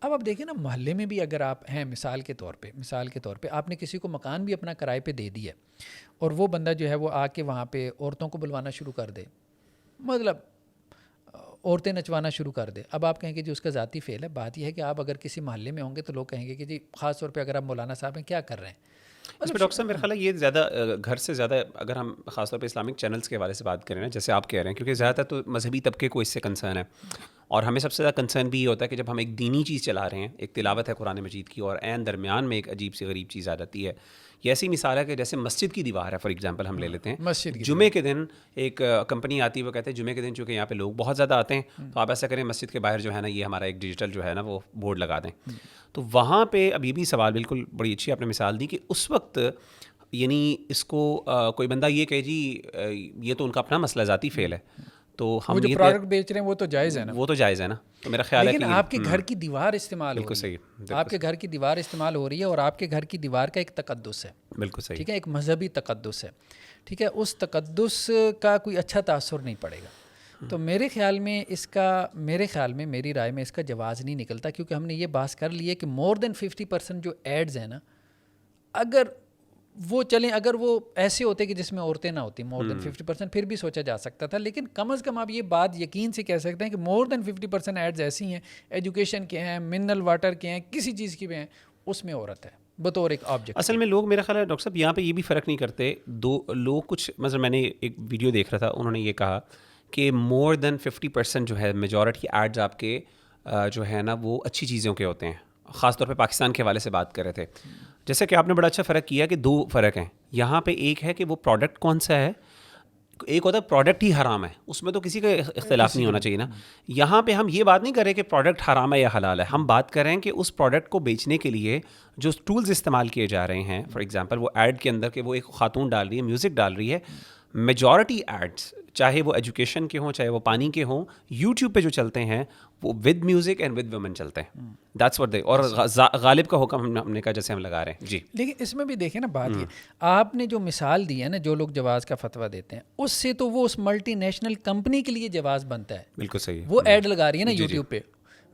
अब आप देखिए ना, मोहल्ले में भी अगर आप हैं, मिसाल के तौर पे आपने किसी को मकान भी अपना किराए पे दे दिया और वो बंदा जो है वो आके वहाँ पे औरतों को बुलवाना शुरू कर दे, मतलब औरतें नचवाना शुरू कर दे। अब आप कहेंगे जी उसका ज़ाती फ़ेल है। बात यह है कि आप अगर किसी मोहल्ले में होंगे तो लोग कहेंगे कि जी ख़ास तौर पे अगर आप मौलाना साहब हैं क्या कर रहे हैं। इसमें डॉक्टर साहब मेरा ख्याल है ये ज़्यादा घर से ज़्यादा, अगर हम ख़ासतौर पे इस्लामिक चैनल्स के हवाले से बात करें ना, जैसे आप कह रहे हैं, क्योंकि ज़्यादातर तो मजहबी तबके को इससे कंसर्न है, और हमें सबसे ज़्यादा कंसर्न भी ये होता है कि जब हम एक दीनी चीज़ चला रहे हैं, एक तिलावत है कुरान मजीद की, और ऐन दरमियान में एक अजीब सी गरीब चीज़ आ जाती है। ये ऐसी मिसाल है कि जैसे मस्जिद की दीवार है, फॉर एग्जांपल हम ले लेते हैं, मस्जिद की जुमे के दिन एक कंपनी आती है, वो कहते हैं जुमे के दिन चूँकि यहाँ पे लोग बहुत ज़्यादा आते हैं, तो आप ऐसा करें मस्जिद के बाहर जो है ना, ये हमारा एक डिजिटल जो है ना वो बोर्ड लगा दें। तो वहाँ पे अब ये भी सवाल, बिल्कुल बड़ी अच्छी आपने मिसाल दी कि उस वक्त यानी इसको कोई बंदा ये कहे जी ये तो उनका अपना मसला ज़ाती फ़ेल है, तो हम वो जो ये प्रोडक्ट बेच रहे हैं वो तो जायज़ है ना, वो तो जायज़ है ना, तो मेरा ख्याल है लेकिन कि आपके घर की दीवार इस्तेमाल हो बिल्कुल रही है, सही, आपके घर की दीवार इस्तेमाल हो रही है और आपके घर की दीवार का एक तकद्दुस है, बिल्कुल सही, ठीक है, एक मजहबी तकद्दुस है, ठीक है, उस तकद्दुस का कोई अच्छा तासुर नहीं पड़ेगा। तो मेरे ख्याल में मेरी राय में इसका जवाज़ नहीं निकलता, क्योंकि हमने ये बात कर ली है कि मोर देन 50% जो एड्स हैं ना, अगर वो चलें, अगर वो ऐसे होते कि जिसमें औरतें ना होती मोर देन 50%, फिर भी सोचा जा सकता था, लेकिन कम अज़ कम आप ये बात यकीन से कह सकते हैं कि मोर देन 50% एड्स ऐसी हैं, एजुकेशन के हैं, मिनरल वाटर के हैं, किसी चीज़ की भी हैं, उसमें औरत है बतौर एक ऑब्जेक्ट। असल में लोग, मेरा ख्याल है डॉक्टर साहब, यहाँ पे ये भी फ़र्क नहीं करते। दो लोग कुछ, मतलब मैंने एक वीडियो देख रहा था, उन्होंने ये कहा कि मोर देन 50% जो है मेजॉरिटी एड्स आपके जो है ना वो अच्छी चीज़ों के होते हैं। ख़ास तौर पे पाकिस्तान के हवाले से बात कर रहे थे, जैसे कि आपने बड़ा अच्छा फ़र्क किया कि दो फ़र्क हैं यहाँ पे। एक है कि वो प्रोडक्ट कौन सा है, एक होता है प्रोडक्ट ही हराम है, उसमें तो किसी का इख्तिलाफ़ नहीं होना चाहिए ना। यहाँ पे हम ये बात नहीं कर रहे कि प्रोडक्ट हराम है या हलाल है, हम बात कर रहे हैं कि उस प्रोडक्ट को बेचने के लिए जो टूल्स इस्तेमाल किए जा रहे हैं, फॉर एग्जांपल वो ऐड के अंदर के वो एक खातून डाल रही है, म्यूज़िक डाल रही है, मेजॉरिटी एड्स चाहे वो एजुकेशन के हों चाहे वो पानी के हों, यूट्यूब पे जो चलते हैं वो with music and with women चलते हैं। दैट्स व्हाट दे, और गालिब का हुक्म हमने कहा जैसे हम लगा रहे हैं जी। लेकिन इसमें भी देखें ना, बात ये आपने जो मिसाल दी है ना, जो लोग जवाज़ का फतवा देते हैं, उससे तो वो उस मल्टीनेशनल कंपनी के लिए जवाज़ बनता है, बिल्कुल सही है, वो ऐड लगा रही है ना यूट्यूब पे,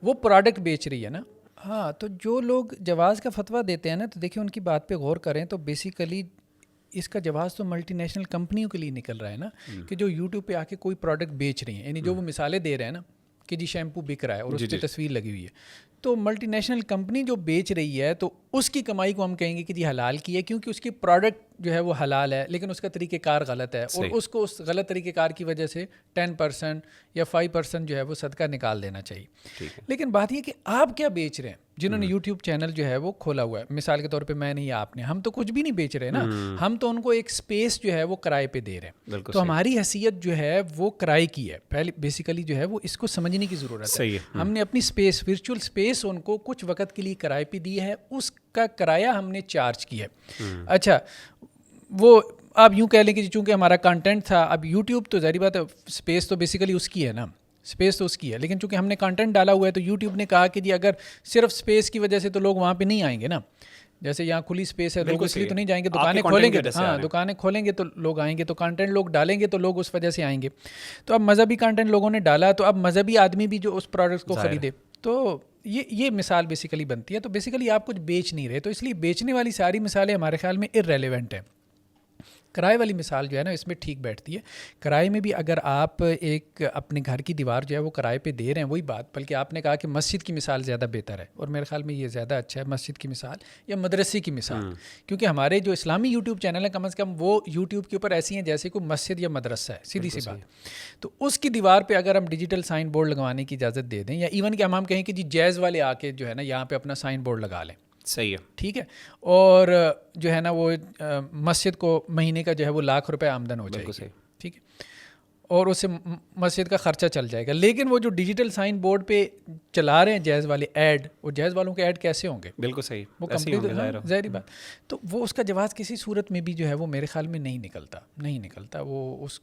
वो प्रोडक्ट बेच रही है ना। हाँ, तो जो लोग जवाज़ का फतवा देते हैं ना, तो देखिए उनकी बात पे गौर करें तो बेसिकली इसका जवाब तो मल्टीनेशनल कंपनियों के लिए निकल रहा है ना, कि जो यूट्यूब पे आके कोई प्रोडक्ट बेच रही हैं, यानी जो वो मिसालें दे रहे हैं ना कि जी शैम्पू बिक रहा है और उस पर तस्वीर लगी हुई है, तो मल्टीनेशनल कंपनी जो बेच रही है तो उसकी कमाई को हम कहेंगे कि जी हलाल की है, क्योंकि उसकी प्रोडक्ट जो है वो हलाल है, लेकिन उसका तरीक़ेकार गलत है, और उसको उस गलत तरीक़ेकार की वजह से 10% या 5% जो है वो सदका निकाल देना चाहिए। लेकिन बात ये कि आप क्या बेच रहे हैं, जिन्होंने यूट्यूब चैनल जो है वो खोला हुआ है, मिसाल के तौर पे मैंने या आपने, हम तो कुछ भी नहीं बेच रहे ना, हम तो उनको एक स्पेस जो है वो किराए पे दे रहे हैं, तो हमारी हैसियत जो है वो किराए की है। पहले बेसिकली जो है वो इसको समझने की ज़रूरत है। हमने अपनी स्पेस, वर्चुअल स्पेस उनको कुछ वक्त के लिए किराए पे दी है, उसका किराया हमने चार्ज किया है। अच्छा, वो आप यूँ कह लें कि चूँकि हमारा कंटेंट था, अब यूट्यूब तो ज़ाहिर बात है स्पेस तो बेसिकली उसकी है ना, स्पेस तो उसकी है, लेकिन चूंकि हमने कंटेंट डाला हुआ है तो यूट्यूब ने कहा कि जी अगर सिर्फ स्पेस की वजह से तो लोग वहाँ पे नहीं आएंगे ना, जैसे यहाँ खुली स्पेस है, लोग इसलिए तो नहीं जाएंगे, दुकानें खोलेंगे, हाँ दुकानें खोलेंगे तो लोग आएंगे, तो कंटेंट लोग डालेंगे तो लोग उस वजह से आएंगे। तो अब मजहबी कंटेंट लोगों ने डाला, तो अब मजहबी आदमी भी जो उस प्रोडक्ट को ख़रीदे, तो ये मिसाल बेसिकली बनती है। तो बेसिकली आप कुछ बेच नहीं रहे, तो इसलिए बेचने वाली सारी मिसालें हमारे ख्याल में इररेलेवेंट हैं। किराए वाली मिसाल जो है ना इसमें ठीक बैठती है। किराए में भी अगर आप एक अपने घर की दीवार जो है वो किराए पे दे रहे हैं, वही बात, बल्कि आपने कहा कि मस्जिद की मिसाल ज़्यादा बेहतर है, और मेरे ख्याल में ये ज़्यादा अच्छा है मस्जिद की मिसाल या मदरसे की मिसाल, क्योंकि हमारे जो इस्लामी यूट्यूब चैनल है कम से कम वो यूट्यूब के ऊपर ऐसी हैं जैसे कोई मस्जिद या मदरसा है, सीधी सी बात। तो उसकी दीवार पर अगर हम डिजिटल साइन बोर्ड लगवाने की इजाज़त दे दें, या इवन कि हम कहें कि जी जैज़ वाले आके जो है ना यहाँ पर अपना साइन बोर्ड लगा लें, सही है, ठीक है, और जो है ना वो मस्जिद को महीने का जो है वो लाख रुपए आमदन हो जाएगी, ठीक है, और उससे मस्जिद का खर्चा चल जाएगा। लेकिन वो जो डिजिटल साइन बोर्ड पे चला रहे हैं जैज़ वाले ऐड, वो जैज़ वालों के ऐड कैसे होंगे? बिल्कुल सही, वो कंप्लीट ज़ाहिर बात। तो वो उसका जवाब किसी सूरत में भी जो है वो मेरे ख्याल में नहीं निकलता वो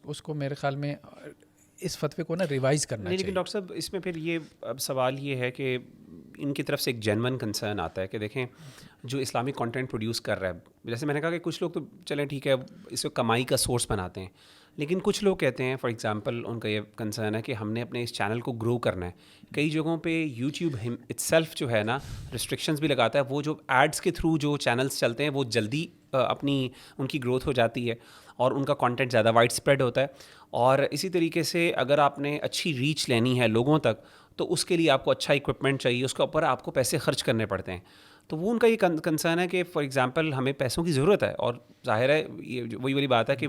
उसको मेरे ख्याल में इस फतवे को ना रिवाइज़ करना चाहिए। लेकिन डॉक्टर साहब इसमें फिर ये अब सवाल ये है कि इनकी तरफ से एक जेन्युइन कंसर्न आता है कि देखें जो इस्लामिक कंटेंट प्रोड्यूस कर रहा है, जैसे मैंने कहा कि कुछ लोग तो चलें ठीक है इसको कमाई का सोर्स बनाते हैं, लेकिन कुछ लोग कहते हैं, फॉर एग्जांपल उनका ये कंसर्न है कि हमने अपने इस चैनल को ग्रो करना है। कई जगहों पे यूट्यूब इट्सेल्फ जो है ना रिस्ट्रिक्शंस भी लगाता है, वो जो एड्स के थ्रू जो चैनल्स चलते हैं वो जल्दी अपनी उनकी ग्रोथ हो जाती है और उनका कंटेंट ज़्यादा वाइड स्प्रेड होता है। और इसी तरीके से अगर आपने अच्छी रीच लेनी है लोगों तक तो उसके लिए आपको अच्छा इक्विपमेंट चाहिए, उसके ऊपर आपको पैसे खर्च करने पड़ते हैं। तो वो उनका ये कंसर्न है कि फॉर एग्जांपल हमें पैसों की ज़रूरत है, और जाहिर है ये वही वाली बात है कि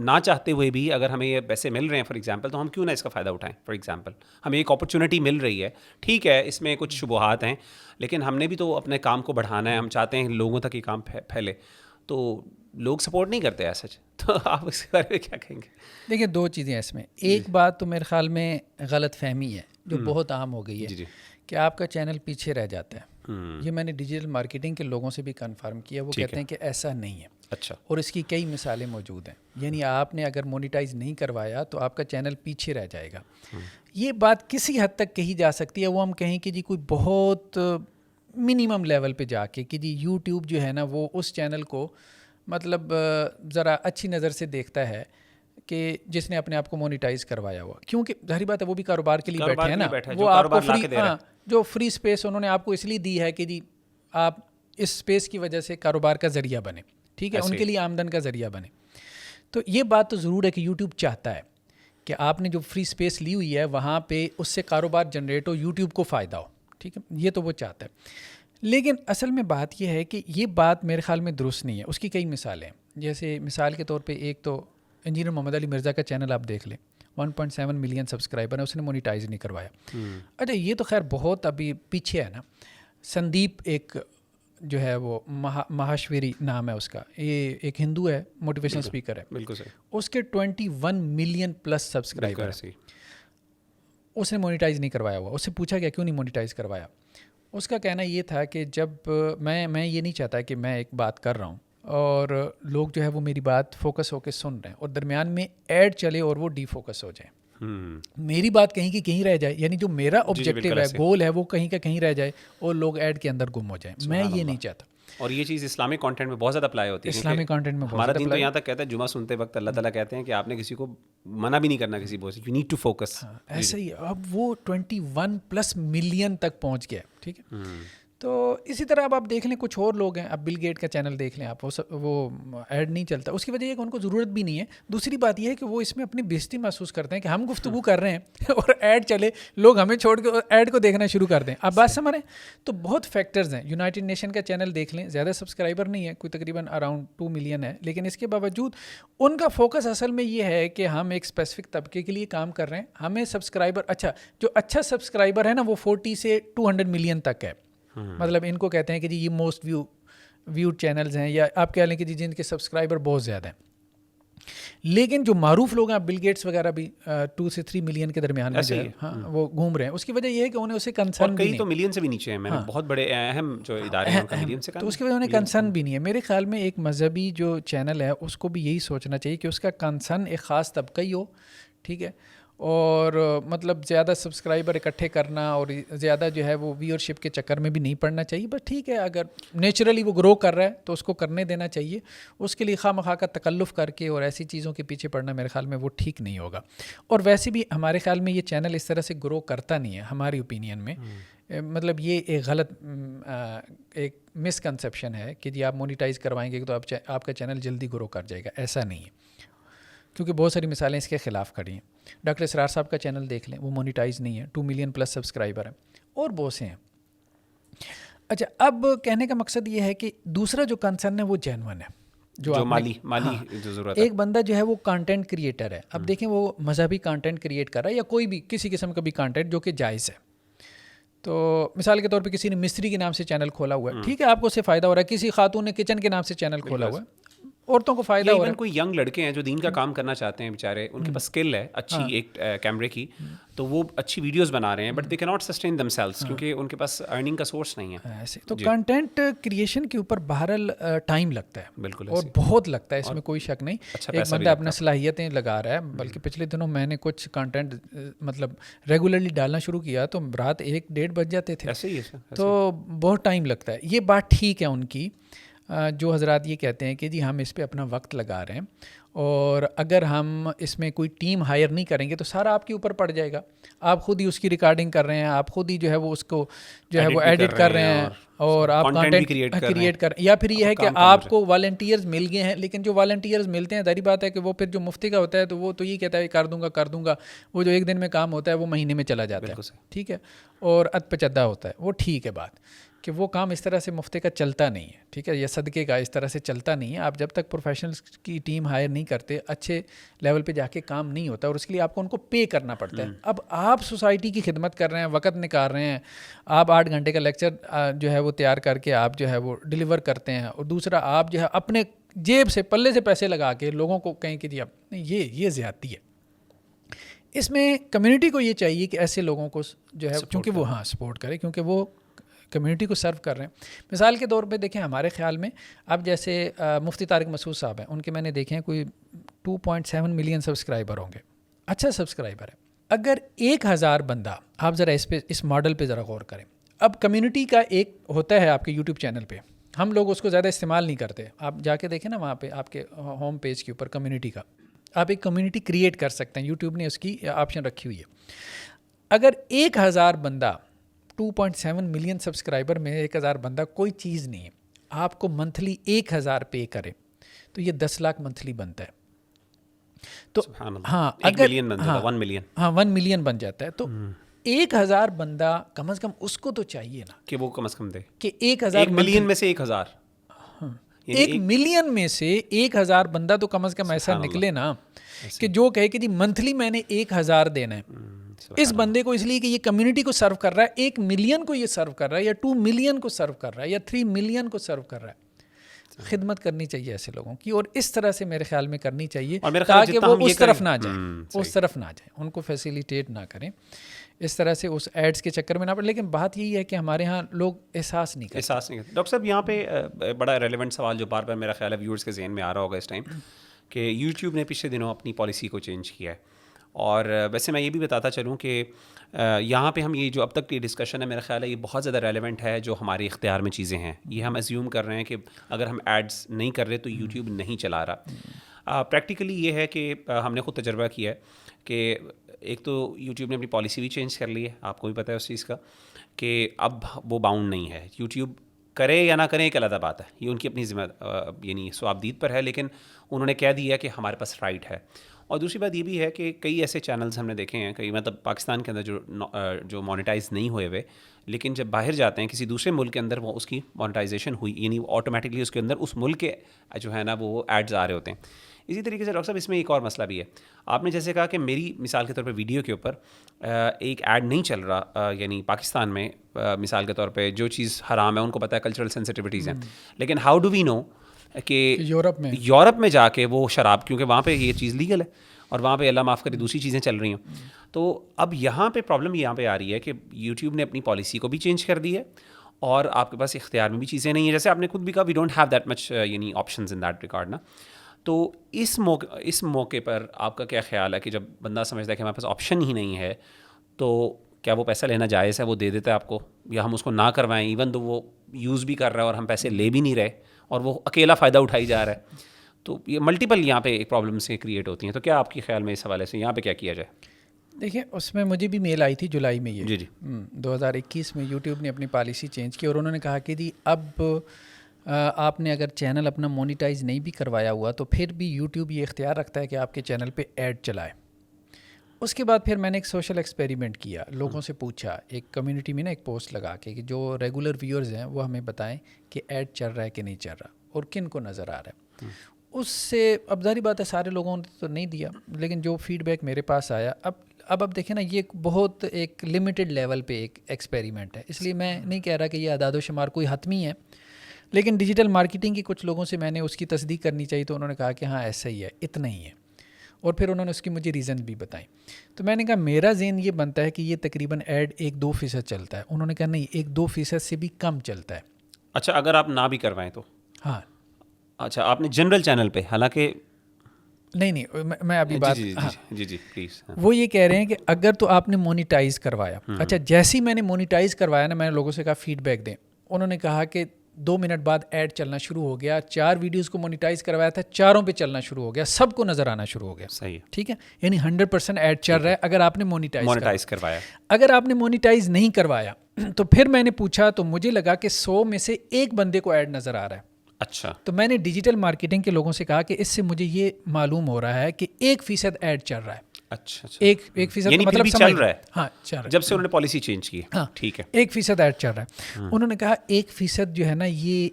ना चाहते हुए भी अगर हमें ये पैसे मिल रहे हैं फॉर एग्जांपल, तो हम क्यों ना इसका फ़ायदा उठाएं। फॉर एग्जांपल हमें एक अपॉर्चुनिटी मिल रही है, ठीक है इसमें कुछ शुबहात हैं, लेकिन हमने भी तो अपने काम को बढ़ाना है, हम चाहते हैं लोगों तक ये काम फैले, तो लोग सपोर्ट नहीं करते ऐसा। तो आप इसके बारे में क्या कहेंगे? देखिए दो चीज़ें इसमें, एक बात तो मेरे ख्याल में गलत फहमी है जो बहुत आम हो गई है कि आपका चैनल पीछे रह जाता है। ये मैंने डिजिटल मार्केटिंग के लोगों से भी कंफर्म किया, वो कहते हैं कि ऐसा नहीं है। अच्छा। और इसकी कई मिसालें मौजूद हैं, यानी आपने अगर मोनेटाइज नहीं करवाया तो आपका चैनल पीछे रह जाएगा। ये बात किसी हद तक कही जा सकती है, वो हम कहें कि जी कोई बहुत मिनिमम लेवल पे जाके कि जी यूट्यूब जो है ना वो उस चैनल को मतलब ज़रा अच्छी नज़र से देखता है कि जिसने अपने आप को मोनेटाइज करवाया हुआ, क्योंकि जाहिर बात है वो भी कारोबार के लिए बैठे हैं ना, वो आपको फ्री, हाँ जो फ्री स्पेस उन्होंने आपको इसलिए दी है कि जी आप इस स्पेस की वजह से कारोबार का ज़रिया बने, ठीक है, उनके लिए आमदन का ज़रिया बने। तो ये बात तो ज़रूर है कि यूट्यूब चाहता है कि आपने जो फ्री स्पेस ली हुई है वहाँ पे उससे कारोबार जनरेट हो, यूट्यूब को फ़ायदा हो, ठीक है, ये तो वो चाहता है। लेकिन असल में बात यह है कि ये बात मेरे ख्याल में दुरुस्त नहीं है। उसकी कई मिसालें हैं, जैसे मिसाल के तौर पे एक तो इंजीनियर मोहम्मद अली मिर्ज़ा का चैनल आप देख लें, 1.7 मिलियन सब्सक्राइबर है, उसने मोनेटाइज नहीं करवाया। अच्छा ये तो खैर बहुत अभी पीछे है ना। संदीप एक जो है वो महाश्वेरी नाम है उसका, ये एक हिंदू है, मोटिवेशनल स्पीकर है, बिल्कुल सही, उसके 21 मिलियन प्लस सब्सक्राइबर है, उसने मोनेटाइज नहीं करवाया हुआ। उससे पूछा गया क्यों नहीं मोनेटाइज करवाया, उसका कहना ये था कि जब मैं ये नहीं चाहता कि मैं एक बात कर रहा हूँ और लोग जो है वो मेरी बात फोकस होकर सुन रहे हैं और दरमियान में ऐड चले और वो डीफोकस हो जाए, मेरी बात कहीं की कहीं रह जाए, यानी जो मेरा ऑब्जेक्टिव है, गोल है, वो कहीं का कहीं रह जाए और लोग ऐड के अंदर गुम हो जाए। मैं ये नहीं चाहता। और ये चीज़ इस्लामिक कंटेंट में बहुत ज़्यादा अप्लाई होती है। इस्लामिक कंटेंट में हमारा दिन तो यहाँ तक कहता है, जुमा सुनते वक्त अल्लाह ताला कहते हैं कि आपने किसी को मना भी नहीं करना किसी बोझ, यू नीड टू फोकस। ऐसे ही अब वो 21+ मिलियन तक पहुँच गया, ठीक है। तो इसी तरह अब आप देख लें कुछ और लोग हैं, अब बिल गेट का चैनल देख लें आप, वो ऐड नहीं चलता, उसकी वजह यह कि उनको ज़रूरत भी नहीं है। दूसरी बात यह है कि वो इसमें अपनी बेइज्जती महसूस करते हैं कि हम गुफ्तगू कर रहे हैं और ऐड चले, लोग हमें छोड़ के ऐड को देखना शुरू कर दें। आप बात समझ रहे हैं? तो बहुत फैक्टर्स हैं। यूनाइटेड नेशन का चैनल देख लें, ज़्यादा सब्सक्राइबर नहीं है, कोई तकरीबन अराउंड 2 मिलियन है, लेकिन इसके बावजूद उनका फोकस असल में ये है कि हम एक स्पेसिफिक तबके के लिए काम कर रहे हैं, हमें सब्सक्राइबर जो अच्छा सब्सक्राइबर है ना वो 40 से 200 मिलियन तक है। मतलब इनको कहते हैं कि जी ये मोस्ट व्यूड चैनल्स हैं, या आप कह लें कि जी जिनके सब्सक्राइबर बहुत ज़्यादा हैं। लेकिन जो मारूफ लोग हैं, बिल गेट्स वगैरह भी 2 से 3 मिलियन के दरमियान में जो है, हाँ वो घूम रहे हैं। उसकी वजह यह है कि उन्हें उसे कंसर्न भी नहीं, तो मिलियन से भी नीचे हैं, मैंने बहुत बड़े अहम जो इदारे हैं उनका मिलियन से कम, तो उसकी वजह उन्हें कंसर्न भी नहीं है। मेरे ख्याल में एक मजहबी जो चैनल है उसको भी यही सोचना चाहिए कि उसका कंसर्न एक ख़ास तबका ही हो, ठीक है, और मतलब ज़्यादा सब्सक्राइबर इकट्ठे करना और ज़्यादा जो है वो व्यूअरशिप के चक्कर में भी नहीं पड़ना चाहिए। बस ठीक है, अगर नेचुरली वो ग्रो कर रहा है तो उसको करने देना चाहिए। उसके लिए खामखा का तकल्लुफ़ करके और ऐसी चीज़ों के पीछे पड़ना मेरे ख़्याल में वो ठीक नहीं होगा। और वैसे भी हमारे ख़्याल में ये चैनल इस तरह से ग्रो करता नहीं है हमारी ओपिनियन में। मतलब ये एक गलत एक मिसकंसेप्शन है कि जी आप मोनेटाइज करवाएंगे तो आपका चैनल जल्दी ग्रो कर जाएगा। ऐसा नहीं है, क्योंकि बहुत सारी मिसालें इसके ख़िलाफ़ खड़ी हैं। डॉक्टर इसरार साहब का चैनल देख लें, वो मोनेटाइज नहीं है, 2 मिलियन प्लस सब्सक्राइबर हैं, और बहुत से हैं। अच्छा, अब कहने का मकसद ये है कि दूसरा जो कंसर्न है वो जेन्युइन है, जो माली हाँ, जो ज़रूरत है। एक बंदा जो है वो कंटेंट क्रिएटर है। अब देखें, वो मजहबी कंटेंट क्रिएट कर रहा है या कोई भी किसी किस्म का भी कंटेंट जो कि जायज़ है। तो मिसाल के तौर पे किसी ने मिस्त्री के नाम से चैनल खोला हुआ है, ठीक है, आपको उससे फ़ायदा हो रहा है। किसी खातून ने किचन के नाम से चैनल खोला हुआ है, औरतों को फ़ायदा हो रहा है। कोई यंग लड़के हैं जो दीन का काम करना चाहते हैं, बेचारे उनके पास स्किल है अच्छी एक कैमरे की, तो वो अच्छी वीडियोस बना रहे हैं, but they can not sustain themselves क्योंकि उनके पास अर्निंग का सोर्स नहीं है। ऐसे तो कंटेंट क्रिएशन के ऊपर बहरहाल टाइम लगता है, बिल्कुल, और बहुत लगता है, इसमें कोई शक नहीं। अच्छा एक बंदा अपना सलाहियतें लगा रहा है, बल्कि पिछले दिनों मैंने कुछ कंटेंट मतलब रेगुलरली डालना शुरू किया तो रात 1-1:30 बज जाते थे। ऐसे ही है, तो बहुत टाइम लगता है। ये बात ठीक है उनकी, जो हजरात ये कहते हैं कि जी हम इस पे अपना वक्त लगा रहे हैं, और अगर हम इसमें कोई टीम हायर नहीं करेंगे तो सारा आपके ऊपर पड़ जाएगा। आप खुद ही उसकी रिकॉर्डिंग कर रहे हैं, आप खुद ही जो है वो उसको जो है वो एडिट कर रहे हैं, और आप कंटेंट क्रिएट कर, या फिर ये है कि आपको वॉलंटियर्स मिल गए हैं, लेकिन जो वॉलंटियर्स मिलते हैं, जाहिर बात है कि वो फिर जो मुफ्ती का होता है तो वो तो ये कहता है कर दूंगा, वो जो एक दिन में काम होता है वो महीने में चला जाता है, ठीक है, और अदपचद्दा होता है। वो ठीक है बात कि वो काम इस तरह से मुफ्ती का चलता नहीं है, ठीक है, या सदक़े का इस तरह से चलता नहीं है। आप जब तक प्रोफेशनल्स की टीम हायर नहीं करते, अच्छे लेवल पे जाके काम नहीं होता, और उसके लिए आपको उनको पे करना पड़ता है। अब आप सोसाइटी की खिदमत कर रहे हैं, वक़्त निकाल रहे हैं, आप 8 घंटे का लेक्चर जो है वो तैयार करके आप जो है वो डिलीवर करते हैं, और दूसरा आप जो है अपने जेब से पल्ले से पैसे लगा के लोगों को कहें कि जी अब ये ज़्यादती है। इसमें कम्युनिटी को ये चाहिए कि ऐसे लोगों को जो है, क्योंकि वो सपोर्ट करे, क्योंकि वो कम्युनिटी को सर्व कर रहे हैं। मिसाल के तौर पे देखें, हमारे ख्याल में अब जैसे मुफ्ती तारिक मसूद साहब हैं, उनके मैंने देखे हैं कोई 2.7 मिलियन सब्सक्राइबर होंगे, अच्छा सब्सक्राइबर है। अगर 1000 बंदा, आप ज़रा इस मॉडल पे ज़रा गौर करें। अब कम्युनिटी का एक होता है आपके यूट्यूब चैनल पे, हम लोग उसको ज़्यादा इस्तेमाल नहीं करते। आप जाके देखें ना, वहाँ पे आपके होम पेज के ऊपर कम्युनिटी का, आप एक कम्युनिटी क्रिएट कर सकते हैं, यूट्यूब ने उसकी ऑप्शन रखी हुई है। अगर 1000 बंदा, 2.7 मिलियन सब्सक्राइबर में 1000 बंदा कोई चीज़ नहीं है, आपको मंथली 1000 पे करे तो ये 10 लाख मंथली बनता है। तो हाँ, अगर 1 मिलियन बन जाता है, तो 1000 बंदा कम से कम उसको तो चाहिए ना कि वो कम से कम दे कि 1000 मिलियन में से 1000, 1 मिलियन में से 1000 बंदा तो कम से कम ऐसा निकले ना कि जो कहे कि जी मंथली मैंने 1000 देना है इस बंदे को, इसलिए कि ये कम्युनिटी को सर्व कर रहा है, 1 मिलियन को ये सर्व कर रहा है, या 2 मिलियन को सर्व कर रहा है, या 3 मिलियन को सर्व कर रहा है। खिदमत करनी चाहिए ऐसे लोगों की, और इस तरह से मेरे ख्याल में करनी चाहिए ताकि वो उस तरफ ना जाए, उनको फैसिलिटेट ना करें इस तरह से, उस एड्स के चक्कर में ना पड़े। लेकिन बात यही है कि हमारे यहाँ लोग एहसास नहीं करते। डॉक्टर साहब, यहाँ पे बड़ा रेलेवेंट सवाल जो बार बार मेरा ख्याल है व्यूअर्स के ज़हन में आ रहा होगा इस टाइम, कि यूट्यूब ने पिछले दिनों अपनी पॉलिसी को चेंज किया है। और वैसे मैं ये भी बताता चलूँ कि यहाँ पे हम ये जो अब तक की डिस्कशन है, मेरा ख्याल है ये बहुत ज़्यादा रेलेवेंट है। जो हमारे इख्तियार में चीज़ें हैं, ये हम एज्यूम कर रहे हैं कि अगर हम एड्स नहीं कर रहे तो यूट्यूब नहीं चला रहा। प्रैक्टिकली ये है कि हमने खुद तजर्बा किया है कि एक तो यूट्यूब ने अपनी पॉलिसी भी चेंज कर ली है, आपको भी पता है उस चीज़ का, कि अब वो बाउंड नहीं है। यूट्यूब करे या ना करें एक अलग बात है, ये उनकी अपनी यानी स्वाबदीद पर है, लेकिन उन्होंने कह दिया कि हमारे पास राइट है। और दूसरी बात ये भी है कि कई ऐसे चैनल्स हमने देखे हैं, कई मतलब पाकिस्तान के अंदर जो मोनेटाइज नहीं हुए हुए, लेकिन जब बाहर जाते हैं किसी दूसरे मुल्क के अंदर वो उसकी मोनेटाइजेशन हुई, यानी ऑटोमेटिकली उसके अंदर उस मुल्क के जो है ना वो एड्स आ रहे होते हैं। इसी तरीके से डॉक्टर साहब इसमें एक और मसला भी है। आपने जैसे कहा कि मेरी मिसाल के तौर पे वीडियो के ऊपर एक ऐड नहीं चल रहा, यानी पाकिस्तान में मिसाल के तौर पे जो चीज़ हराम है, उनको पता है कल्चरल सेंसिटिविटीज़ हैं, लेकिन हाउ डू वी नो कि यूरोप में जाके वो शराब, क्योंकि वहाँ पे ये चीज़ लीगल है और वहाँ पे अल्लाह माफ़ करे दूसरी चीज़ें चल रही हैं। तो अब यहाँ पे प्रॉब्लम यहाँ पे आ रही है कि यूट्यूब ने अपनी पॉलिसी को भी चेंज कर दी है और आपके पास इख्तियार में भी चीज़ें नहीं है। जैसे आपने खुद भी कहा, we don't have that much यानी ऑप्शंस इन दैट रिगार्ड ना। तो इस मौके पर आपका क्या ख्याल है कि जब बंदा समझता है कि हमारे पास ऑप्शन ही नहीं है, तो क्या वो पैसा लेना जायज़ है? वो दे देता है आपको, या हम उसको ना करवाएं इवन तो वो यूज़ भी कर रहा है और हम पैसे ले भी नहीं रहे और वो अकेला फ़ायदा उठाई जा रहा है? तो ये मल्टीपल यहाँ पे प्रॉब्लम से क्रिएट होती हैं। तो क्या आपके ख्याल में इस हवाले से यहाँ पे क्या किया जाए? देखिए, उसमें मुझे भी मेल आई थी जुलाई में, ये जी जी 2021 में यूट्यूब ने अपनी पॉलिसी चेंज की और उन्होंने कहा कि जी अब आपने अगर चैनल अपना मोनिटाइज नहीं भी करवाया हुआ तो फिर भी यूट्यूब ये इख्तियार रखता है कि आपके चैनल पे ऐड चलाए। उसके बाद फिर मैंने एक सोशल एक्सपेरिमेंट किया, लोगों से पूछा, एक कम्युनिटी में ना एक पोस्ट लगा के कि जो रेगुलर व्यूअर्स हैं वो हमें बताएं कि ऐड चल रहा है कि नहीं चल रहा और किन को नज़र आ रहा है। उससे अब जारी बात है सारे लोगों ने तो नहीं दिया, लेकिन जो फीडबैक मेरे पास आया, अब देखें ना, ये बहुत एक लिमिटेड लेवल पे एक एक्सपेरिमेंट है, इसलिए मैं नहीं कह रहा कि ये अदाद-ओ-शुमार कोई हतमी है, लेकिन डिजिटल मार्केटिंग की कुछ लोगों से मैंने उसकी तस्दीक करनी चाहिए तो उन्होंने कहा कि हाँ ऐसा ही है, इतना ही है, और फिर उन्होंने उसकी मुझे रीज़न भी बताई। तो मैंने कहा मेरा ज़हन ये बनता है कि ये तकरीबन ऐड 1-2% चलता है। उन्होंने कहा नहीं, 1-2% से भी कम चलता है। अच्छा, अगर आप ना भी करवाएं तो? हाँ। अच्छा, आपने जनरल चैनल पे, हालांकि नहीं, मैं अभी बात, जी प्लीज़। वो ये कह रहे हैं कि अगर तो आपने मोनिटाइज़ करवाया, अच्छा जैसे ही मैंने मोनिटाइज़ करवाया ना, मैंने लोगों से कहा फीडबैक दें, उन्होंने कहा कि 2 मिनट बाद ऐड चलना शुरू हो गया। 4 वीडियोस को मोनिटाइज़ करवाया था, चारों पे चलना शुरू हो गया, सबको नज़र आना शुरू हो गया। सही है, ठीक है, यानी 100% ऐड चल रहा है अगर आपने मोनिटाइज़ करवाया। अगर आपने मोनिटाइज़ नहीं करवाया तो फिर मैंने पूछा तो मुझे लगा कि 100 में से एक बंदे को ऐड नज़र आ रहा है। अच्छा, तो मैंने डिजिटल मार्केटिंग के लोगों से कहा कि इससे मुझे ये मालूम हो रहा है कि 1% ऐड चल रहा है। अच्छा, 1% यानी मतलब भी चल रहा है। हाँ, चल रहा है, जब से उन्होंने पॉलिसी चेंज की। हाँ ठीक है, 1% ऐड चल रहा है। उन्होंने कहा 1% जो है ना, ये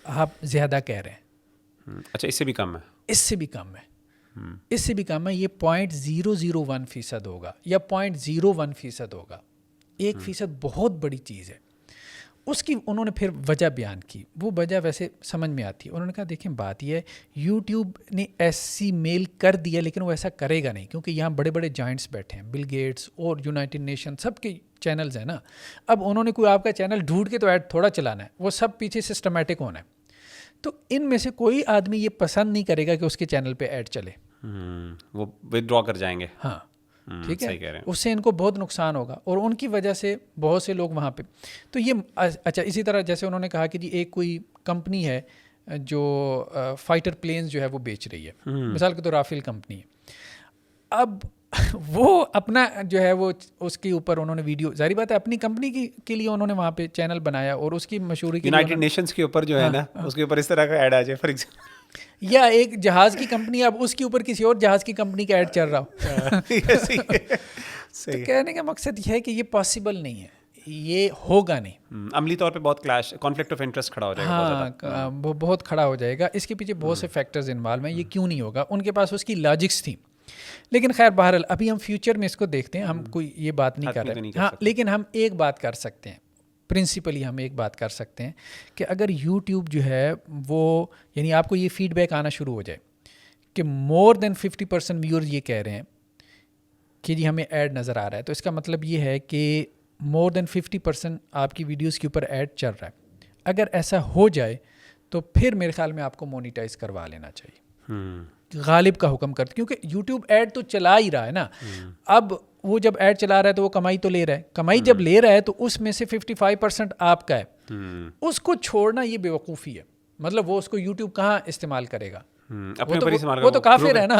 आप ज़्यादा कह रहे हैं। अच्छा, इससे भी कम है? इससे भी कम है, इससे भी कम है। ये 0.001% होगा या 0.01% होगा। 1% बहुत बड़ी चीज़ है। उसकी उन्होंने फिर वजह बयान की, वो वजह वैसे समझ में आती है। उन्होंने कहा देखें बात यह है, यूट्यूब ने ऐसी मेल कर दिया लेकिन वो ऐसा करेगा नहीं, क्योंकि यहाँ बड़े बड़े जाइंट्स बैठे हैं, बिल गेट्स और यूनाइटेड नेशन, सबके चैनल्स हैं ना। अब उन्होंने कोई आपका चैनल ढूंढ के तो ऐड थोड़ा चलाना है, वो सब पीछे सिस्टमेटिक होना है। तो इनमें से कोई आदमी ये पसंद नहीं करेगा कि उसके चैनल पे ऐड चले, वो विथड्रॉ कर जाएंगे। हाँ, ठीक है, उससे इनको बहुत नुकसान होगा और उनकी वजह से बहुत से लोग वहाँ पे। तो ये अच्छा, इसी तरह जैसे उन्होंने कहा कि जी एक कोई कंपनी है जो फाइटर प्लेन्स जो है वो बेच रही है, मिसाल के तो राफेल कंपनी है। अब वो अपना जो है वो उसके ऊपर उन्होंने वीडियो, जारी बात है अपनी कंपनी के लिए उन्होंने वहाँ पे चैनल बनाया और उसकी मशहूरी के यूनाइटेड नेशंस के ऊपर जो है ना, उसके ऊपर इस तरह का ऐड आ जाए फॉर एग्जाम्पल, या एक जहाज़ की कंपनी, अब उसके ऊपर किसी और जहाज़ की कंपनी का ऐड चल रहा हो। तो कहने का मकसद यह है कि ये पॉसिबल नहीं है, ये होगा नहीं। अमली तौर पे बहुत क्लैश, कॉन्फ्लिक्ट ऑफ इंटरेस्ट खड़ा हो जाएगा। हाँ, वो बहुत खड़ा हो जाएगा। इसके पीछे बहुत से फैक्टर्स इन्वॉल्व हैं। ये क्यों नहीं होगा, उनके पास उसकी लॉजिक्स थी, लेकिन खैर बहरहाल अभी हम फ्यूचर में इसको देखते हैं, हम कोई ये बात नहीं कर रहे। हाँ, लेकिन हम एक बात कर सकते हैं, प्रिंसिपली हम एक बात कर सकते हैं कि अगर यूट्यूब जो है वो, यानी आपको ये फीडबैक आना शुरू हो जाए कि मोर देन 50% व्यूअर्स ये कह रहे हैं कि जी हमें ऐड नज़र आ रहा है, तो इसका मतलब ये है कि मोर देन 50% आपकी वीडियोस के ऊपर ऐड चल रहा है। अगर ऐसा हो जाए तो फिर मेरे ख्याल में आपको मोनिटाइज करवा लेना चाहिए, गालिब का हुक्म करते, क्योंकि यूट्यूब ऐड तो चला ही रहा है ना। अब वो जब ऐड चला रहा है तो वो कमाई तो ले रहा है, कमाई जब ले रहा है तो उसमें से 55% आपका है, उसको छोड़ना ये बेवकूफ़ी है। मतलब वो उसको यूट्यूब कहाँ इस्तेमाल करेगा, वो तो काफिर है ना।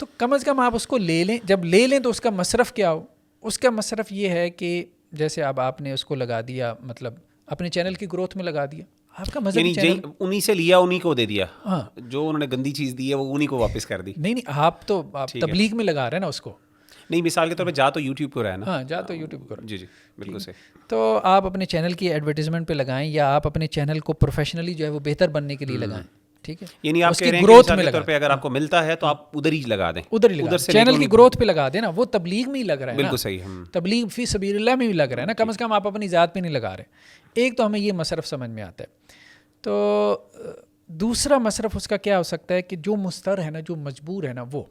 तो कम से कम आप उसको ले लें, जब ले लें तो उसका मसरफ़ क्या हो, उसका मसरफ़ ये है कि जैसे अब आपने उसको लगा दिया, मतलब अपने चैनल की ग्रोथ में लगा दिया, आपका मज़हबी चैनल उन्हीं से लिया, उन्हीं को दे दिया। हाँ, जो उन्होंने गंदी चीज़ दी है वो उन्हीं को वापस कर दी। नहीं, आप तबलीग में लगा रहे हैं ना उसको। नहीं, मिसाल के तौर पे जा तो यूट्यूब को रहा है ना। हाँ, जा तो यूट्यूब को। जी बिल्कुल सही। तो आप अपने चैनल की एडवर्टीजमेंट पे लगाएं, या आप अपने चैनल को प्रोफेशनली जो है वो बेहतर बनने के लिए लगाएं, ठीक है। यानी आप कह रहे हैं ग्रोथ में तौर पे अगर आपको मिलता है तो आप उधर ही लगा दें, उधर ही लगा, चैनल की ग्रोथ पे लगा दें ना। वो तबलीग में ही लग रहा है, बिल्कुल सही। तबलीग फी सबीलिल्लाह में भी लग रहा है ना, कम से कम आप अपनी ज़ात पे नहीं लगा रहे। एक तो हमें ये मसरफ़ समझ में आता है। तो दूसरा मसरफ़ उसका क्या हो सकता है कि जो मुस्तर है ना, जो मजबूर है ना, वो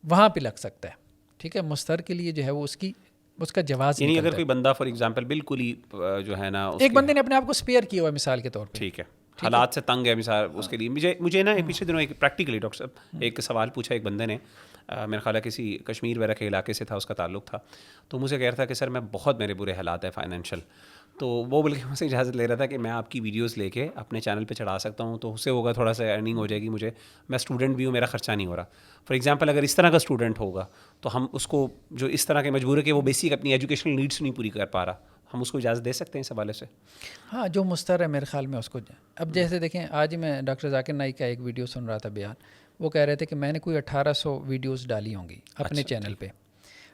वहाँ पे लग सकता है, ठीक है। मुस्तर के लिए जो है वो उसका जवाज़, यानी अगर कोई बंदा फॉर एग्जांपल बिल्कुल ही जो है ना, एक बंदे ने अपने आप को स्पेयर किया हुआ है मिसाल के तौर पे, ठीक है, हालात से तंग है मिसाल उसके लिए। मुझे ना पिछले दिनों एक प्रैक्टिकली डॉक्टर साहब एक सवाल पूछा एक बंदे ने, मेरा ख्याल है किसी कश्मीर वगैरह के इलाके से था, उसका ताल्लुक था, तो मुझे कह रहा था कि सर मैं बहुत मेरे बुरे हालात है फाइनेंशियल, तो वो बल्कि मुझसे इजाज़त ले रहा था कि मैं आपकी वीडियोस लेके अपने चैनल पे चढ़ा सकता हूँ, तो उससे होगा थोड़ा सा अर्निंग हो जाएगी मुझे, मैं स्टूडेंट भी हूँ, मेरा ख़र्चा नहीं हो रहा। फॉर एग्जांपल अगर इस तरह का स्टूडेंट होगा तो हम उसको जो इस तरह के मजबूर है कि वो बेसिक अपनी एजुकेशनल नीड्स नहीं पूरी कर पा रहा, हम उसको इजाज़त दे सकते हैं इस हवाले से? हाँ, जो मुस्तर है मेरे ख्याल में उसको। अब जैसे देखें, आज ही मैं डॉक्टर जाकिर नाइक का एक वीडियो सुन रहा था बयान, वो कह रहे थे कि मैंने कोई 1800 वीडियोस डाली होंगी अपने चैनल पे,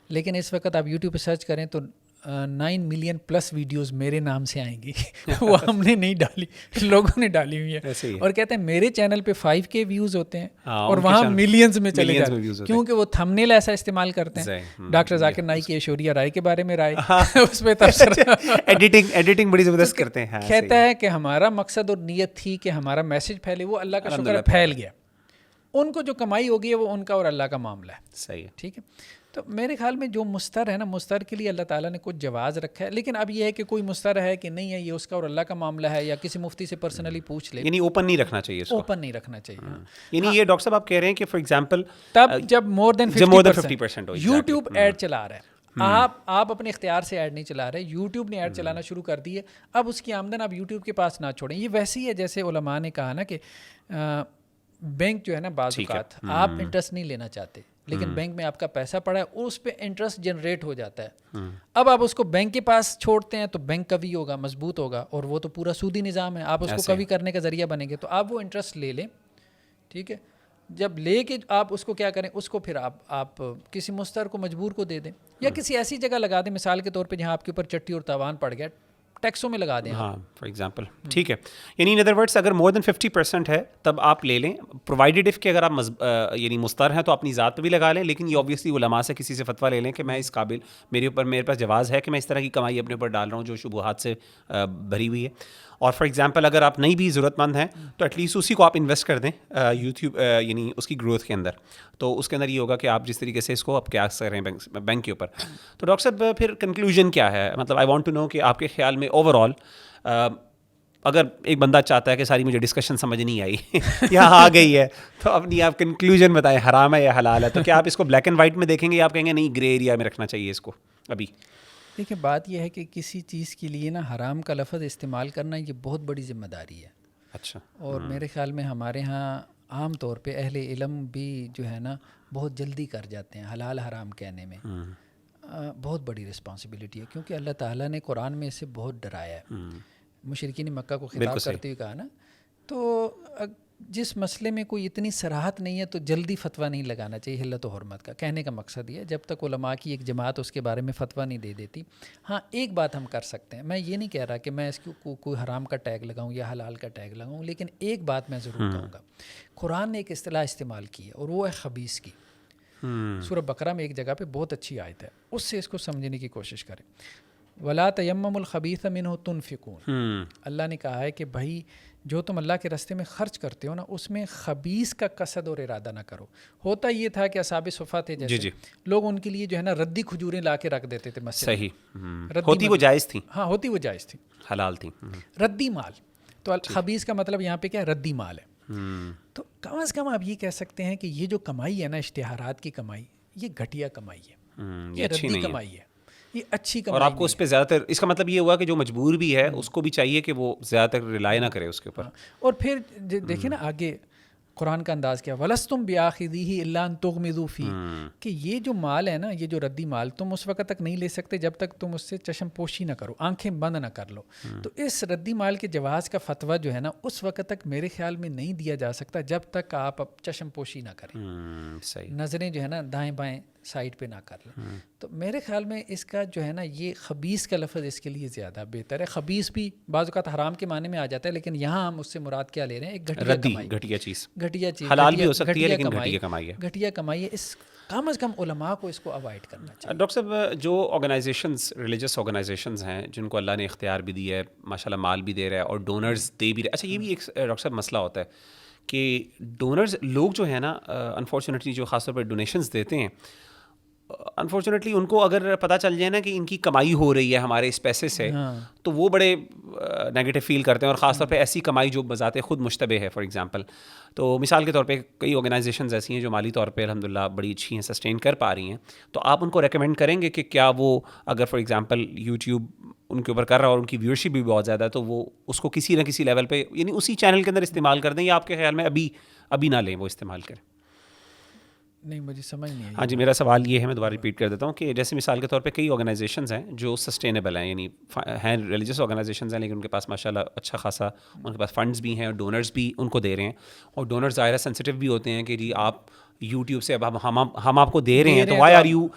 लेकिन इस वक्त आप यूट्यूब पे सर्च करें तो 9 मिलियन प्लस वीडियोस मेरे नाम से आएंगी वो हमने नहीं डाली, लोगों ने डाली हुई है। और कहते हैं मेरे चैनल पे 5K व्यूज़ होते हैं और वहाँ मिलियंस में चले जाते हैं, क्योंकि वो थंबनेल ऐसा इस्तेमाल करते हैं। डॉक्टर जाकिर नाइक की ऐश्वर्या राय के बारे में राय उस पर तबसरा एडिटिंग बड़ी ज़बरदस्त करते हैं। कहता है कि हमारा मकसद और नीयत थी कि हमारा मैसेज फैले, वो अल्लाह का शुक्र फैल गया, उनको जो कमाई होगी है वो उनका और अल्लाह का मामला है। सही है, ठीक है। तो मेरे ख्याल में जो मुस्तर है ना, मुस्तर के लिए अल्लाह ताला ने कुछ जवाज़ रखा है, लेकिन अब ये है कि कोई मुस्तर है कि नहीं है, ये उसका और अल्लाह का मामला है, या किसी मुफ्ती से पर्सनली पूछ ले, यानी ओपन नहीं रखना चाहिए इसको, ओपन नहीं रखना चाहिए। यानी ये डॉक्टर साहब आप कह रहे हैं कि फॉर एग्जांपल तब जब मोर देन 50% हो, यूट्यूब ऐड चला रहा है, आप अपने इख्तियार से ऐड नहीं चला रहे, यूट्यूब ने ऐड चलाना शुरू कर दी है, अब उसकी आमदन आप यूट्यूब के पास ना छोड़ें। ये वैसे ही है जैसे उलमा ने कहा ना कि बैंक जो है ना, बाज़ औक़ात आप इंटरेस्ट नहीं लेना चाहते, लेकिन बैंक में आपका पैसा पड़ा है, उस पे इंटरेस्ट जनरेट हो जाता है। अब आप उसको बैंक के पास छोड़ते हैं तो बैंक कभी होगा, मजबूत होगा, और वो तो पूरा सूदी निज़ाम है, आप उसको कभी करने का ज़रिया बनेंगे, तो आप वो इंटरेस्ट ले लें। ठीक है, जब ले के आप उसको क्या करें, उसको फिर आप किसी मुस्तर को मजबूर को दे दें, या किसी ऐसी जगह लगा दें, मिसाल के तौर पे जहाँ आपके ऊपर चट्टी और तावान पड़ गया, टैक्सों में लगा दें। हाँ, फॉर एग्जांपल, ठीक है। यानी इन अदर वर्ड्स अगर मोर देन 50% है तब आप ले लें, प्रोवाइडेड इफ़ कि अगर आप यानी मुस्तर हैं तो अपनी ज़ात पे भी लगा लें, लेकिन ये ऑब्वियसली उलमा से किसी से फतवा ले लें कि मैं इस काबिल, मेरे पास जवाज़ है कि मैं इस तरह की कमाई अपने ऊपर डाल रहा हूँ जो शुबहात से भरी हुई है। और फॉर एग्जांपल अगर आप नहीं भी ज़रूरतमंद हैं तो एटलीस्ट उसी को आप इन्वेस्ट कर दें यूट्यूब यानी उसकी ग्रोथ के अंदर, तो उसके अंदर ये होगा कि आप जिस तरीके से इसको आप क्या कर रहे हैं बैंक के ऊपर। तो डॉक्टर साहब फिर कंक्लूजन क्या है, मतलब आई वांट टू नो कि आपके ख्याल में ओवरऑल अगर एक बंदा चाहता है कि सारी मुझे डिस्कशन समझ नहीं आई यहाँ आ गई है, तो अपनी आप कंक्लूजन बताएं, हराम है या हलाल है, तो क्या आप इसको ब्लैक एंड वाइट में देखेंगे या आप कहेंगे नहीं ग्रे एरिया में रखना चाहिए इसको अभी? देखिए, बात यह है कि किसी चीज़ के लिए ना हराम का लफ्ज़ इस्तेमाल करना ये बहुत बड़ी ज़िम्मेदारी है। अच्छा। और मेरे ख़्याल में हमारे यहाँ आम तौर पे अहले इल्म भी जो है ना बहुत जल्दी कर जाते हैं हलाल हराम कहने में। बहुत बड़ी रिस्पॉन्सिबिलिटी है, क्योंकि अल्लाह ताला ने कुरान में इससे बहुत डराया है। मुशरिकीन मक्का को खिताब करते हुए कहा ना, तो जिस मसले में कोई इतनी सराहत नहीं है तो जल्दी फतवा नहीं लगाना चाहिए हिल्लत व हुर्मत का। कहने का मकसद ये है, जब तक उलमा की एक जमात उसके बारे में फ़तवा नहीं दे देती। हाँ, एक बात हम कर सकते हैं, मैं ये नहीं कह रहा कि मैं इसको कोई हराम का टैग लगाऊं या हलाल का टैग लगाऊं, लेकिन एक बात मैं ज़रूर कहूँगा, कुरान ने एक इस्तिलाह इस्तेमाल की है और वो है खबीस की। सूरह बकरा में एक जगह पे बहुत अच्छी आयत है, उससे इसको समझने की कोशिश करें। वला तयम्ममुल खबीथ मिन्हु तुनफिकून, अल्लाह ने कहा है कि भाई जो तुम अल्लाह के रास्ते में ख़र्च करते हो ना, उसमें खबीस का कसद और इरादा ना करो। होता ये था कि असाब सुफ़ा थे जैसे लोग, उनके लिए जो है ना रद्दी खजूरें ला के रख देते थे मस्जिद। सही, होती वो जायज़ थी। हाँ, होती वो जायज़ थी, हलाल थी। रद्दी माल, तो खबीस का मतलब यहाँ पे क्या है, रद्दी माल है। तो कम अज़ कम आप ये कह सकते हैं कि ये जो कमाई है ना, इश्तिहारात की कमाई, ये घटिया कमाई है, ये रद्दी कमाई है, ये अच्छी कमाई। और आपको उस पर ज़्यादातर, इसका मतलब ये हुआ कि जो मजबूर भी है उसको भी चाहिए कि वो ज़्यादातर रिलाई ना करे उसके ऊपर। और फिर देखिए ना आगे कुरान का अंदाज़ क्या, वलस्तुम बिआखिज़ीही इल्ला अन तुग़मिज़ू फ़ी, कि ये जो माल है ना, ये जो रद्दी माल, तुम उस वक्त तक नहीं ले सकते जब तक तुम उससे चश्म पोशी ना करो, आंखें बंद ना कर लो। तो इस रद्दी माल के जवाज़ का फतवा जो है ना, उस वक्त तक मेरे ख्याल में नहीं दिया जा सकता जब तक आप चश्म पोशी ना करें, नज़रें जो है ना दाएँ बाएँ साइड पे ना कर लें। तो मेरे ख्याल में इसका जो है ना, ये खबीस का लफ्ज़ इसके लिए ज़्यादा बेहतर है। खबीस भी बाज़ औक़ात हराम के माने में आ जाता है, लेकिन यहाँ हम उससे मुराद क्या ले रहे हैं, एक घटिया चीज़, घटिया चीज़, हलाल भी हो सकती है लेकिन घटिया कमाई है, घटिया कमाई है। इस कम अज़ कम उलमा को इसको अवॉइड करना चाहिए। डॉक्टर साहब, जो ऑर्गेनाइजेशंस, रिलीजियस ऑर्गेनाइजेशंस हैं जिनको अल्लाह ने इख्तियार भी दिया है, माशाल्लाह माल भी दे रहा है और डोनर्स दे भी रहे। अच्छा, ये भी एक डॉक्टर साहब मसला होता है कि डोनर्स लोग जो है ना, अनफॉर्चुनेटली जो ख़ासतौर पर डोनेशंस देते हैं, अनफॉर्चुनेटली उनको अगर पता चल जाए ना कि इनकी कमाई हो रही है हमारे इस पैसे से, तो वो बड़े नेगेटिव फील करते हैं, और ख़ासतौर पे ऐसी कमाई जो बजाते खुद मुश्तबे है। फॉर एग्जांपल, तो मिसाल के तौर पे कई ऑर्गेनाइजेशंस ऐसी हैं जो माली तौर पे अल्हम्दुलिल्लाह बड़ी अच्छी हैं, सस्टेन कर पा रही हैं, तो आप उनको रेकमेंड करेंगे कि क्या वो अगर फॉर एग्जांपल यूट्यूब उनके ऊपर कर रहा है और उनकी व्यूअरशिप भी बहुत ज़्यादा है, तो वो उसको किसी न किसी लेवल पे यानी उसी चैनल के अंदर इस्तेमाल कर दें, या आपके ख्याल में अभी ना लें, वो इस्तेमाल करें? नहीं, मुझे समझ नहीं आई। हाँ जी, मेरा सवाल ये है, मैं दोबारा रिपीट कर देता हूँ कि जैसे मिसाल के तौर पे कई ऑर्गेनाइजेशंस हैं जो सस्टेनेबल हैं, यानी हैं रिलीजियस ऑर्गेनाइजेशंस हैं, लेकिन उनके पास माशाल्लाह अच्छा खासा उनके पास फंड्स भी हैं और डोनर्स भी उनको दे रहे हैं, और डोनर्स ज़ाहिर सेंसिटिव भी होते हैं कि जी आप यूट्यूब से अब हम आपको दे रहे हैं, तो वाई आर यू।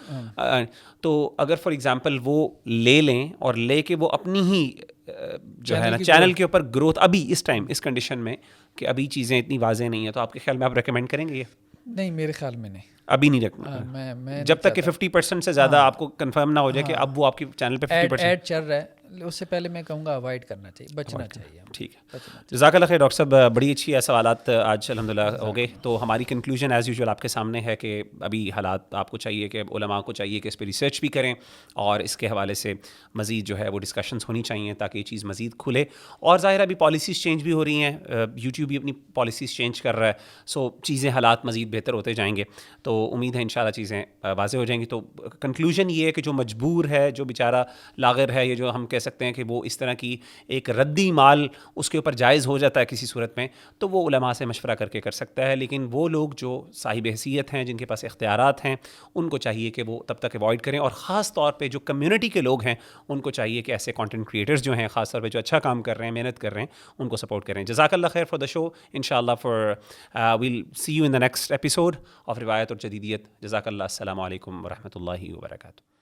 तो अगर फॉर एग्जांपल वो ले लें और लेके वो अपनी ही जो है ना चैनल के ऊपर ग्रोथ अभी इस टाइम इस कंडीशन में कि अभी चीज़ें इतनी वाज़ेह नहीं है, तो आपके ख्याल में आप रेकमेंड करेंगे ये? नहीं, मेरे ख्याल में नहीं, अभी नहीं रखना। मैं जब तक कि 50% से ज़्यादा आपको कंफर्म ना हो जाए कि अब वो आपके चैनल पे 50% ऐड चल रहा है, उससे पहले मैं कहूँगा अवॉइड करना चाहिए, बचना चाहिए। ठीक है, जज़ाकल्लाह खैर डॉक्टर साहब, बड़ी अच्छी है सवालात आज अल्हम्दुलिल्लाह हो गए। तो हमारी कंक्लूजन एज़ यूजुअल आपके सामने है कि अभी हालात आपको चाहिए कि उलमा को चाहिए कि इस पर रिसर्च भी करें, और इसके हवाले से मज़ीद जो है वो डिस्कशंस होनी चाहिए ताकि ये चीज़ मज़ीद खुले। और ज़ाहिर अभी पॉलिसीज़ चेंज भी हो रही हैं, यूट्यूब भी अपनी पॉलिसीज़ चेंज कर रहा है, सो चीज़ें हालात मज़ीद बेहतर होते जाएंगे, तो उम्मीद है इंशाल्लाह चीज़ें वाज़ेह हो जाएंगी। तो कंक्लूजन ये है कि जो मजबूर है, जो बेचारा लागर है, ये जो हम कह सकते हैं कि वो इस तरह की एक रद्दी माल उसके ऊपर जायज़ हो जाता है किसी सूरत में, तो वो उलमा से मशवरा करके कर सकता है। लेकिन वो लोग जो साहिब हैसियत हैं, जिनके पास इख्तियारात हैं, उनको चाहिए कि वो तब तक अवॉइड करें, और ख़ास तौर पे जो कम्युनिटी के लोग हैं उनको चाहिए कि ऐसे कंटेंट क्रिएटर्स जो हैं, ख़ास तौर पे जो अच्छा काम कर रहे हैं, मेहनत कर रहे हैं, उनको सपोर्ट करें। जज़ाकल्लाह खैर फॉर द शो, इंशाअल्लाह for we'll see you in the next episode of रिवायत और जदीदियत। जज़ाकल्लाह, अस्सलामु अलैकुम व रहमतुल्लाहि व बरकातुहू।